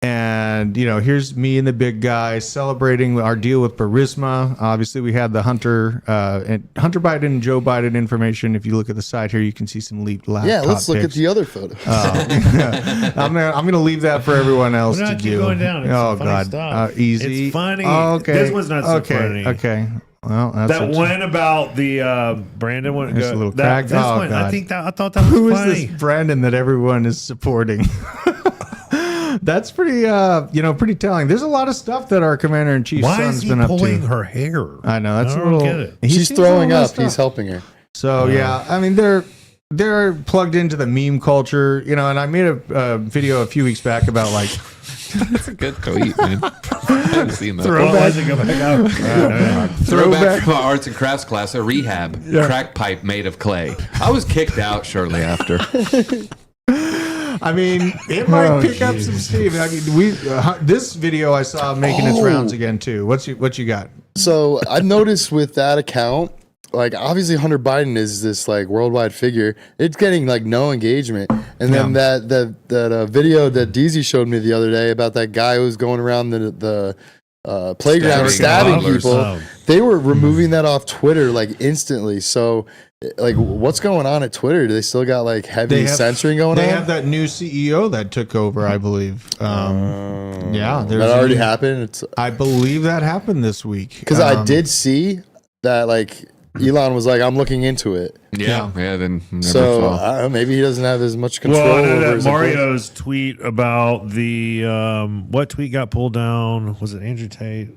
and you know, here's me and the big guy celebrating our deal with Burisma. Obviously, we had the Hunter Biden and Joe Biden information. If you look at the side here, you can see some leaked laptop. Yeah, let's look at pics. the other photo. I'm gonna leave that for everyone else We're to not keep do. going down. It's Oh funny God, stuff. easy. It's funny. Oh, okay. This one's not so okay. funny. Okay. Well, that's That what- one about the Brandon one. There's a little crack. This Oh, one, God. I thought that was Who is funny. this Brandon that everyone is supporting? That's pretty, pretty telling. There's a lot of stuff that our commander in chief's Why son's is he been up pulling to. her hair? I know that's I a don't little. get it. he She's seems a throwing little up. messed He's helping her. So yeah, I mean they're plugged into the meme culture, you know. And I made a video a few weeks back about like That's a good tweet, man. I haven't seen that. Well, why does it go back out? Throwback to my arts and crafts class at rehab. Crack pipe made of clay. I was kicked out shortly after. I mean, it might pick up some steam. I mean, this video I saw making its rounds again too. What you got? So I've noticed with that account, like obviously Hunter Biden is this like worldwide figure. It's getting like no engagement. And then that video that DZ showed me the other day about that guy who was going around the playground stabbing people. Oh. They were removing that off Twitter like instantly. So like what's going on at Twitter? Do they still got like heavy censoring going on? They have that new CEO that took over, I believe. Yeah, that already happened. I believe that happened this week. Because I did see that like Elon was like, I'm looking into it. Yeah. Then never So saw. I don't know, maybe he doesn't have as much control Well, I know over that his Mario's tweet about the what tweet got pulled down? Was it Andrew Tate?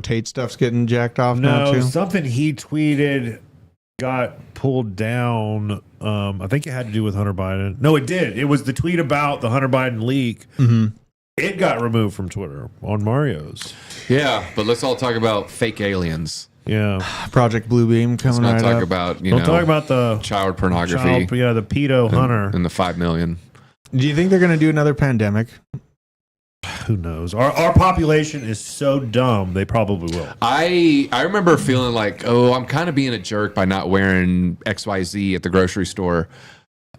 Tate stuff's getting jacked off now No, too. something he tweeted got pulled down. I think it had to do with Hunter Biden. No, it did. It was the tweet about the Hunter Biden leak. Mm-hmm. It got removed from Twitter on Mario's. Yeah, but let's all talk about fake aliens. Yeah. Project Bluebeam Let's coming not right talk up. about Don't talk about the child pornography. the pedo Hunter. And the 5 million. Do you think they're going to do another pandemic? Who knows? Our population is so dumb, they probably will. I remember feeling like, oh, I'm kind of being a jerk by not wearing XYZ at the grocery store.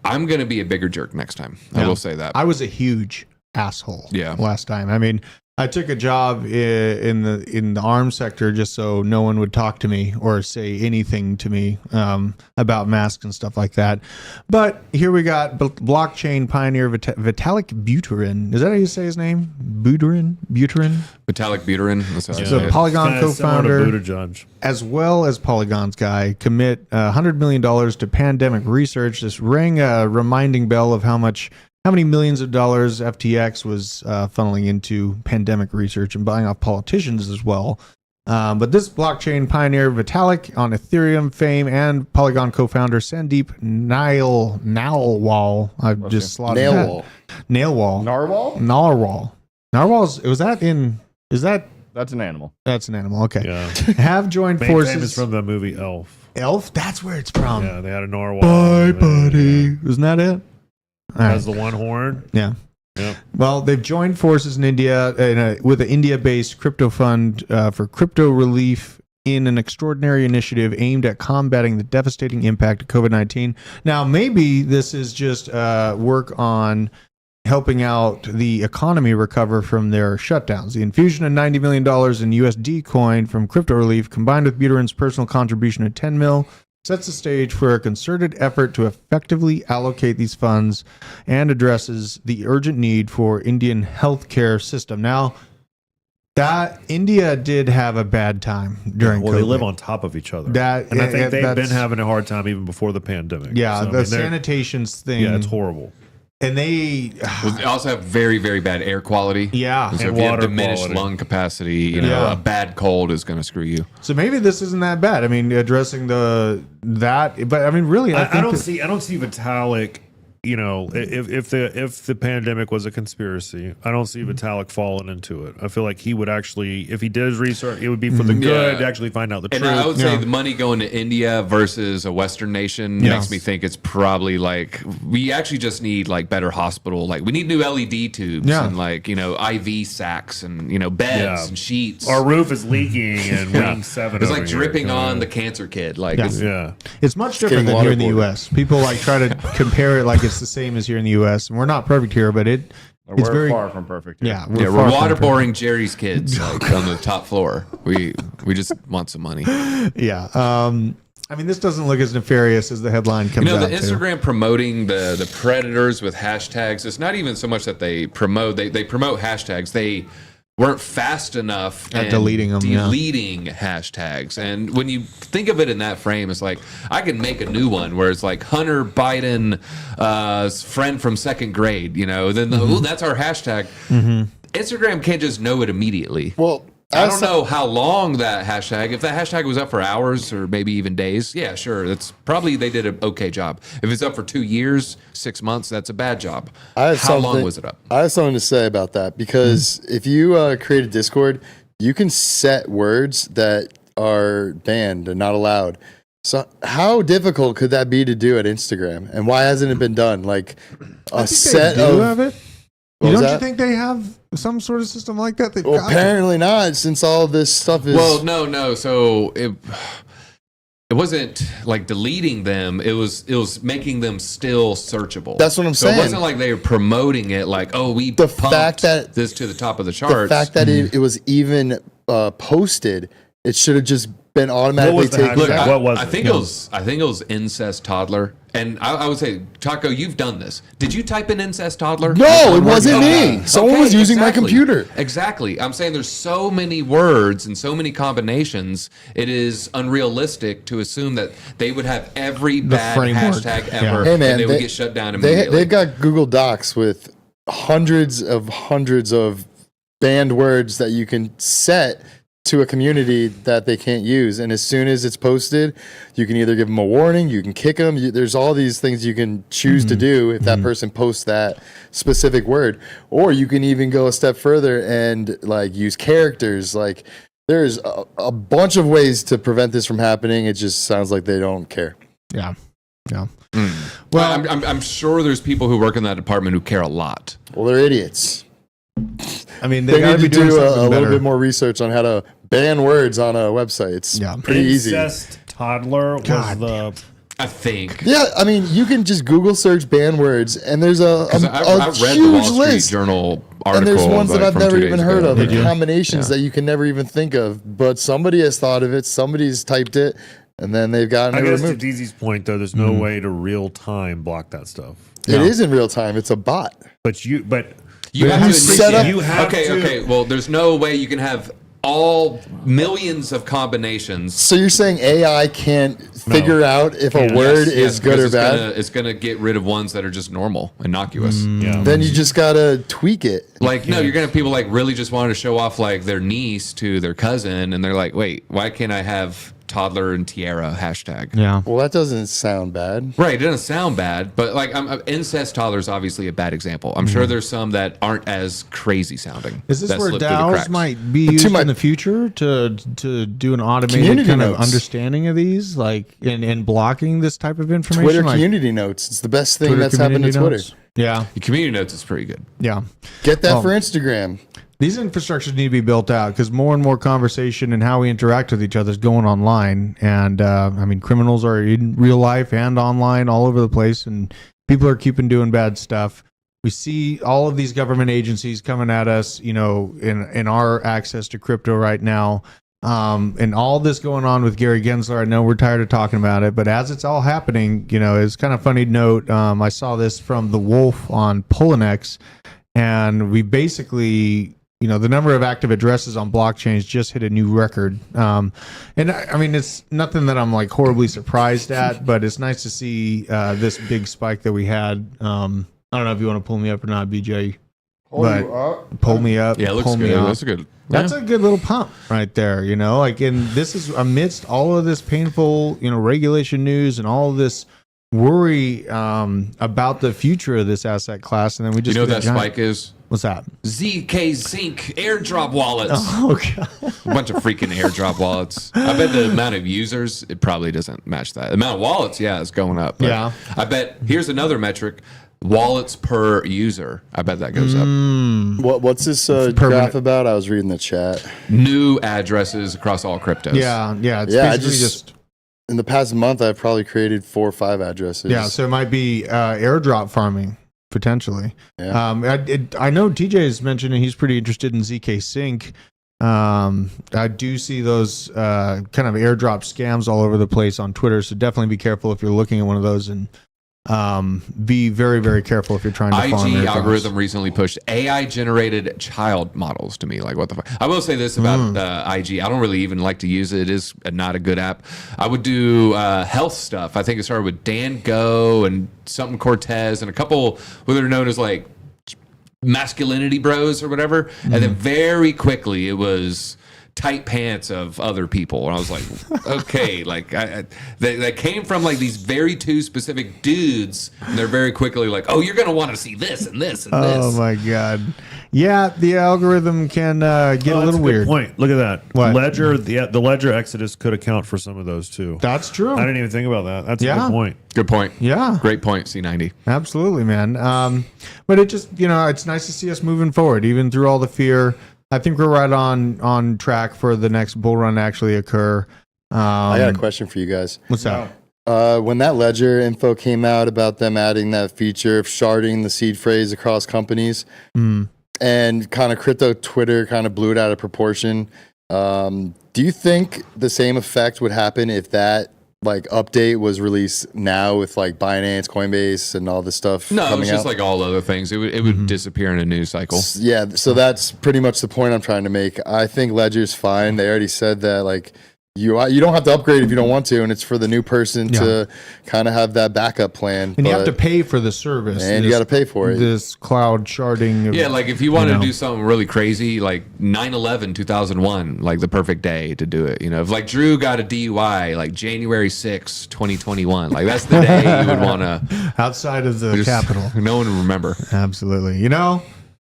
I'm going to be a bigger jerk next time. I will say that. I was a huge asshole Yeah. last time. I mean, I took a job in the arms sector just so no one would talk to me or say anything to me about masks and stuff like that. But here we got blockchain pioneer Vitalik Buterin. Is that how you say his name? Buterin? Vitalik Buterin. That's how I So say it. Polygon Kinda similar co-founder, to Buttigieg. as well as Polygon's guy, commit $100 million to pandemic research. This rang a reminding bell of how many millions of dollars FTX was funneling into pandemic research and buying off politicians as well. But this blockchain pioneer Vitalik on Ethereum fame and Polygon co-founder Sandeep Nailwal. I've just slaughtered Nailwal. Nailwal. Narwhal? Narwhal's. Was that in? Is that? That's an animal. That's an animal. Okay. Yeah. Have joined Main forces. famous from the movie Elf. Elf. That's where it's from. Yeah, they had a narwhal. Bye, buddy. Isn't that it? All right. Has the one horn. Yeah. Yep. Well, they've joined forces in India with an India-based crypto fund for crypto relief in an extraordinary initiative aimed at combating the devastating impact of COVID-19. Now, maybe this is just work on helping out the economy recover from their shutdowns. The infusion of $90 million in USD coin from crypto relief, combined with Buterin's personal contribution of $10 million, sets the stage for a concerted effort to effectively allocate these funds and addresses the urgent need for Indian healthcare system. Now, that India did have a bad time during Well, COVID. they live on top of each other. That- and I think they've been that's- having a hard time even before the pandemic. Yeah, So, the they're- sanitations thing. Yeah, it's horrible. And they, They also have very, very bad air quality. yeah. So And if you have water diminished quality. lung capacity, you know, Yeah. a bad cold is going to screw you. So maybe this isn't that bad. I mean, addressing that, but I mean, really, I I don't think see Vitalik. You know, if the pandemic was a conspiracy, I don't see Vitalik falling into it. I feel like he would actually, if he did his research, it would be for the good Yeah. to actually find out the And truth. I would say Yeah. the money going to India versus a Western nation Yeah. makes me think it's probably like we actually just need like better hospital. Like we need new LED tubes Yeah. and like, you know, IV sacks and, you know, beds Yeah. and sheets. Our roof is leaking and wing 7. It's over like here. dripping Yeah. on the cancer kid. Like, Yeah. it's, Yeah. it's much different getting than here in the waterboarded. U.S. People like try to compare it like it's the same as here in the U.S. And we're not perfect here, but it's We're very far from perfect. here. yeah. we're far from waterboarding Jerry's kids like on the top floor. We just want some money. perfect. Yeah. I mean, this doesn't look as nefarious as the headline You comes know, out the Instagram promoting the predators with hashtags, it's not even so much that they promote hashtags. They weren't fast enough At in deleting them, yeah. deleting hashtags. And when you think of it in that frame, it's like I can make a new one where it's like Hunter Biden, friend from second grade, you know, then ooh, that's our hashtag. Instagram can't just know it immediately. Well, I don't know how long that hashtag, if that hashtag was up for hours or maybe even days, yeah, sure. That's probably they did an okay job. If it's up for 2 years, 6 months, that's a bad job. How long was it up? I have something to say about that because if you create a Discord, you can set words that are banned and not allowed. So how difficult could that be to do at Instagram? And why hasn't it been done? Like a set they do of have it. What Don't was you that? think they have some sort of system like that? They've Well, got to. apparently not, since all this stuff is. Well, no. So it wasn't like deleting them. It was making them still searchable. That's what I'm So saying. it wasn't like they were promoting it like, oh, we The pumped fact that- this to the top of the the charts. fact that it was even posted, it should have just been What automatically was the taken. Look, hashtag? down. What was I it? think Yeah. I think it was incest toddler, and I would say, Taco, you've done this. Did you type in incest toddler? No, it wasn't me. Someone was using my computer. Exactly. I'm saying there's so many words and so many combinations. It is unrealistic to assume that they would have every bad framework. hashtag Yeah. ever, Hey man, and they would get shut down They, immediately. they've got Google Docs with hundreds of banned words that you can set to a community that they can't use. And as soon as it's posted, you can either give them a warning, you can kick them. There's all these things you can choose to do if that person posts that specific word. Or you can even go a step further and like use characters. Like there's a bunch of ways to prevent this from happening. It just sounds like they don't care. Yeah. Yeah. Well, I'm sure there's people who work in that department who care a lot. Well, they're idiots. I mean, They gotta need to be doing do something a little better. bit more research on how to ban words on a website. It's pretty easy. Incest toddler was the. I think. Yeah, I mean, you can just Google search ban words, and there's a I read the huge Wall Street list. Journal article. And there's ones that I've from never 2 days even heard ago. of, and combinations that you can never even think of. But somebody has thought of it, somebody's typed it, and then they've gotten I it guess to removed. DZ's point, though, there's no way to real time block that stuff. It is in real time. It's a bot. But you have to set up. You have okay. Well, there's no way you can have all millions of combinations. So you're saying AI can't figure out if a word is good or bad? It's gonna get rid of ones that are just normal, innocuous. Then you just gotta tweak it. Like, no, you're gonna have people like really just wanting to show off like their niece to their cousin, and they're like, wait, why can't I have toddler and tiara hashtag? Yeah. Well, that doesn't sound bad. Right, it doesn't sound bad, but like incest toddler is obviously a bad example. I'm sure there's some that aren't as crazy sounding. Is this that where slip through the DAOs cracks. might be used in the future to do an automated Community kind of notes. understanding of these, like and blocking this type of information? Twitter like community notes. It's the best thing Twitter that's happened to community Twitter. notes? Yeah, The community notes is pretty good. yeah. Get that Oh. for Instagram. These infrastructures need to be built out because more and more conversation and how we interact with each other is going online. And I mean, criminals are in real life and online all over the place, and people are keeping doing bad stuff. We see all of these government agencies coming at us, you know, in our access to crypto right now. And all this going on with Gary Gensler. I know we're tired of talking about it, but as it's all happening, you know, it's kind of funny to note. I saw this from The Wolf on Poloniex, and we basically, you know, the number of active addresses on blockchains just hit a new record. And I mean, it's nothing that I'm like horribly surprised at, but it's nice to see this big spike that we had. I don't know if you want to pull me up or not, BJ. But pull me up. Yeah, it looks pull me good. up. That's a good. That's a good little pump right there, you know. Like, and this is amidst all of this painful, you know, regulation news and all of this worry about the future of this asset class, and then we just You know what get that a giant- spike is? What's that? ZK Zinc airdrop wallets. Oh god, A bunch of freaking airdrop wallets. I bet the amount of users, it probably doesn't match that. The amount of wallets, yeah, it's going up. But Yeah. I bet, here's another metric, wallets per user. I bet that goes up. What's this graph about? I was reading the chat. New addresses across all cryptos. yeah. It's Yeah, I basically just in the past month, I've probably created 4 or 5 addresses. yeah. So it might be airdrop farming potentially. Yeah. I know TJ has mentioned and he's pretty interested in ZK Sync. I do see those kind of airdrop scams all over the place on Twitter, so definitely be careful if you're looking at one of those, and be very, very careful if you're trying to farm IG airdrops. algorithm recently pushed AI generated child models to me. Like, what the fuck? I will say this about IG. I don't really even like to use it. It is not a good app. I would do health stuff. I think it started with Dan Go and something Cortez and a couple what are known as like masculinity bros or whatever. And then very quickly it was tight pants of other people, and I was like, okay, like they came from like these very two specific dudes, and they're very quickly like, oh, you're gonna want to see this and this and this. Oh my god, yeah, the algorithm can get a little Good weird. point. Look at that. What? Ledger, the Ledger Exodus could account for some of those too. That's true. I didn't even think about that. That's a Yeah. good point. Good point. Yeah. Great point. C90. Absolutely, man. But it just, you know, it's nice to see us moving forward, even through all the fear. I think we're right on track for the next bull run to actually occur. I got a question for you guys. What's that? When that Ledger info came out about them adding that feature of sharding the seed phrase across companies, and kind of crypto Twitter kind of blew it out of proportion, do you think the same effect would happen if that like update was released now with like Binance, Coinbase, and all this stuff? No, coming it's just out? like all other things. It would disappear in a news cycle. Yeah, so that's pretty much the point I'm trying to make. I think Ledger's fine. They already said that like you don't have to upgrade if you don't want to, and it's for the new person to kind of have that backup plan. And you have to pay for the service. And you got to pay for it. This cloud sharding. Yeah, like if you wanted to do something really crazy, like 9/11, 2001, like the perfect day to do it. You know, if like Drew got a DUI, like January 6, 2021, like that's the day you would want to. Outside of the Capitol. No one would remember. Absolutely. You know,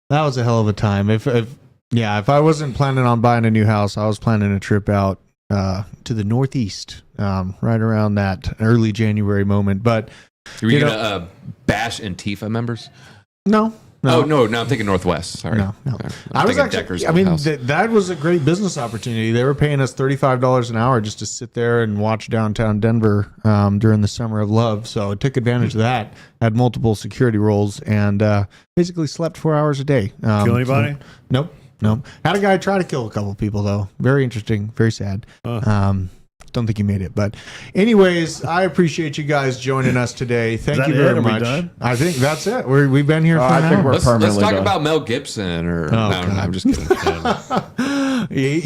that was a hell of a time. If I wasn't planning on buying a new house, I was planning a trip out to the Northeast, right around that early January moment. But Are you gonna bash Antifa members? No. Oh no, I'm thinking Northwest. Sorry, No. I was actually. I mean, that was a great business opportunity. They were paying us $35 an hour just to sit there and watch downtown Denver during the summer of love. So I took advantage of that. Had multiple security roles and basically slept 4 hours a day. Kill anybody? Nope. Had a guy try to kill a couple people though. Very interesting. Very sad. Don't think he made it, but anyways, I appreciate you guys joining us today. Thank you very much. I think that's it. We've been here for an hour. Let's talk about Mel Gibson or no, I'm just kidding.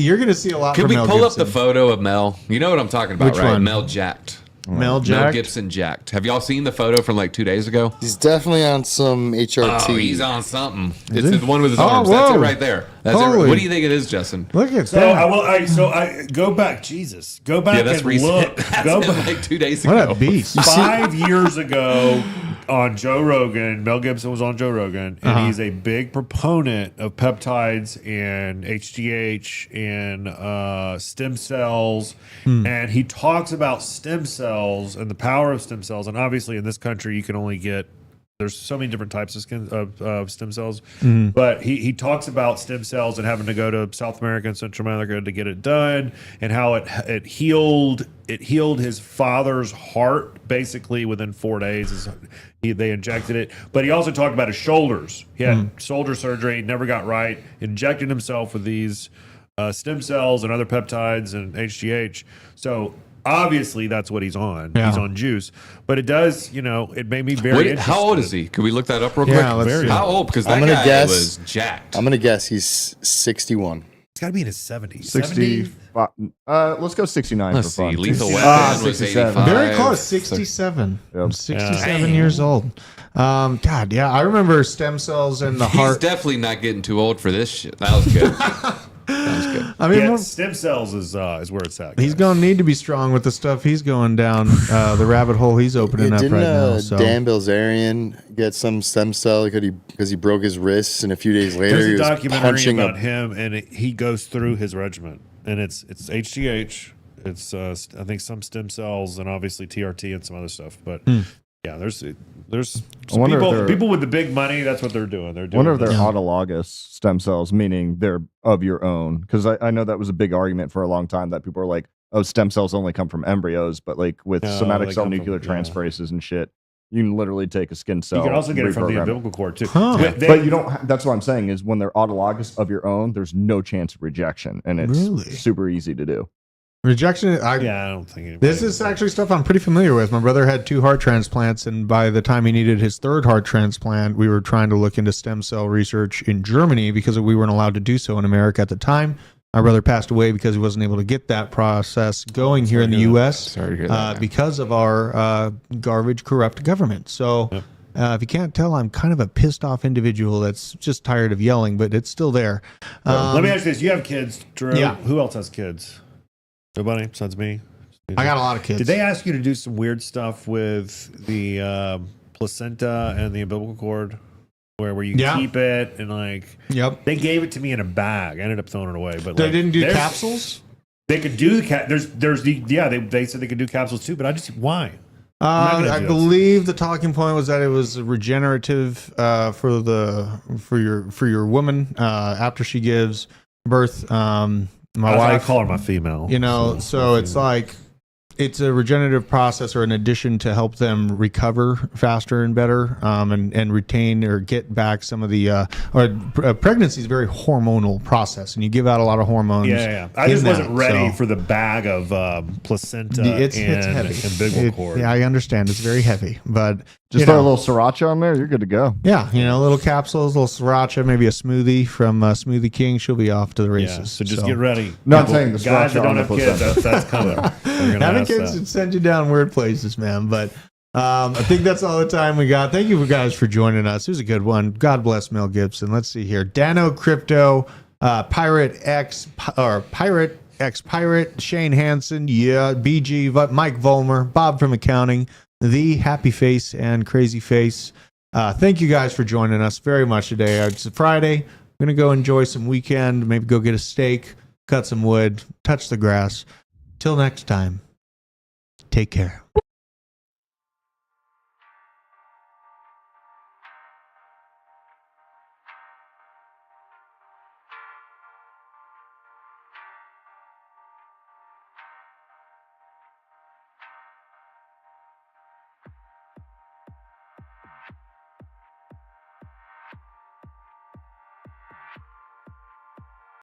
You're going to see a lot. Can from we Mel pull Gibson. up the photo of Mel? You know what I'm talking about, Which right? one? Mel jacked. Mel Gibson jacked. Have y'all seen the photo from like 2 days ago? He's definitely on some HRT. Oh, he's on something. It's the one with his arms. whoa. That's it right there. That's it. Holy. What do you think it is, Justin? Look at So that. I go back. Jesus, go back Yeah, that's and recent. look. That's Go it, back. like 2 days What ago. a beast. 5 years ago on Joe Rogan, Mel Gibson was on Joe Rogan, and he's a big proponent of peptides and HGH and stem cells. And he talks about stem cells and the power of stem cells. And obviously, in this country, you can only get there's so many different types of stem cells, but he talks about stem cells and having to go to South America and Central America to get it done, and how it healed his father's heart basically within 4 days. They injected it, but he also talked about his shoulders. He had shoulder surgery, never got right, injected himself with these stem cells and other peptides and HGH. So obviously that's what he's on. Yeah. He's on juice, but it does, it made me very interested. How old is he? Could we look that up real quick? Yeah, let's see. How old? Because that I'm gonna guy guess- was jacked. I'm gonna guess he's 61. It's got to be in his 70s. 60. Let's go 69 Let's for fun. see. Lethal 67. Weapon was 67. 85. Very close, 67. Yep. 67 years old. God, yeah, I remember stem cells in the He's heart. definitely not getting too old for this shit. That was good. That was good. I mean, Yeah, well, stem cells is where it's at. he's guys. going to need to be strong with the stuff he's going down, the rabbit hole he's opening up Didn't right now. So. Dan Bilzerian get some stem cell because he broke his wrists, and a few days later There's he a was documentary punching about a him, and he goes through his regimen, and it's HGH, it's I think some stem cells, and obviously TRT and some other stuff. But yeah, there's some wonder if people with the big money. That's what they're doing. They're I doing. wonder if they're this. autologous stem cells, meaning they're of your own. Because I know that was a big argument for a long time that people are like, oh, stem cells only come from embryos, but like with No, somatic they cell come from- nuclear yeah. transferases and shit, you can literally take a skin cell. You can also get it from the reprogram umbilical cord too. Huh. But you don't. That's what I'm saying is when they're autologous of your own, there's no chance of rejection, and it's Really? super easy to do. Rejection. Yeah, I don't think anybody This is actually stuff I'm pretty familiar with. My brother had 2 heart transplants, and by the time he needed his 3rd heart transplant, we were trying to look into stem cell research in Germany because we weren't allowed to do so in America at the time. My brother passed away because he wasn't able to get that process going here in the U.S. Sorry to hear that, man. Because of our garbage, corrupt government. So if you can't tell, I'm kind of a pissed off individual that's just tired of yelling, but it's still there. Let me ask you this: you have kids, Drew? Yeah. Who else has kids? Nobody besides me. I got a lot of kids. Did they ask you to do some weird stuff with the placenta and the umbilical cord, where you Yeah. keep it and like? Yep. They gave it to me in a bag. I ended up throwing it away, but They like, didn't do there's- capsules? They could do the There's the They said they could do capsules too, but I just why? not gonna I do that. believe the talking point was that it was regenerative for your woman after she gives birth. My I wife, call her my female. so it's like it's a regenerative process or an addition to help them recover faster and better, and retain or get back some of the pregnancy is a very hormonal process, and you give out a lot of hormones. Yeah. I in just wasn't that, ready so- for the bag of placenta It's and heavy. umbilical cord. Yeah, I understand. It's very heavy, but Just you throw know. a little sriracha on there, you're good to go. Yeah, little capsules, little sriracha, maybe a smoothie from Smoothie King. She'll be off to the races. Yeah, so just get ready. No, I'm saying the guys that sriracha don't on the have kids, placenta. that's coming. They're gonna Having ask kids that. can send you down weird places, man. But I think that's all the time we got. Thank you guys for joining us. It was a good one. God bless Mel Gibson. Let's see here. Dano Crypto, Pirate X Pirate, Shane Hansen, BG, Mike Vollmer, Bob from accounting, the Happy Face and Crazy Face. Thank you guys for joining us very much today. It's a Friday. I'm going to go enjoy some weekend, maybe go get a steak, cut some wood, touch the grass. Till next time, take care.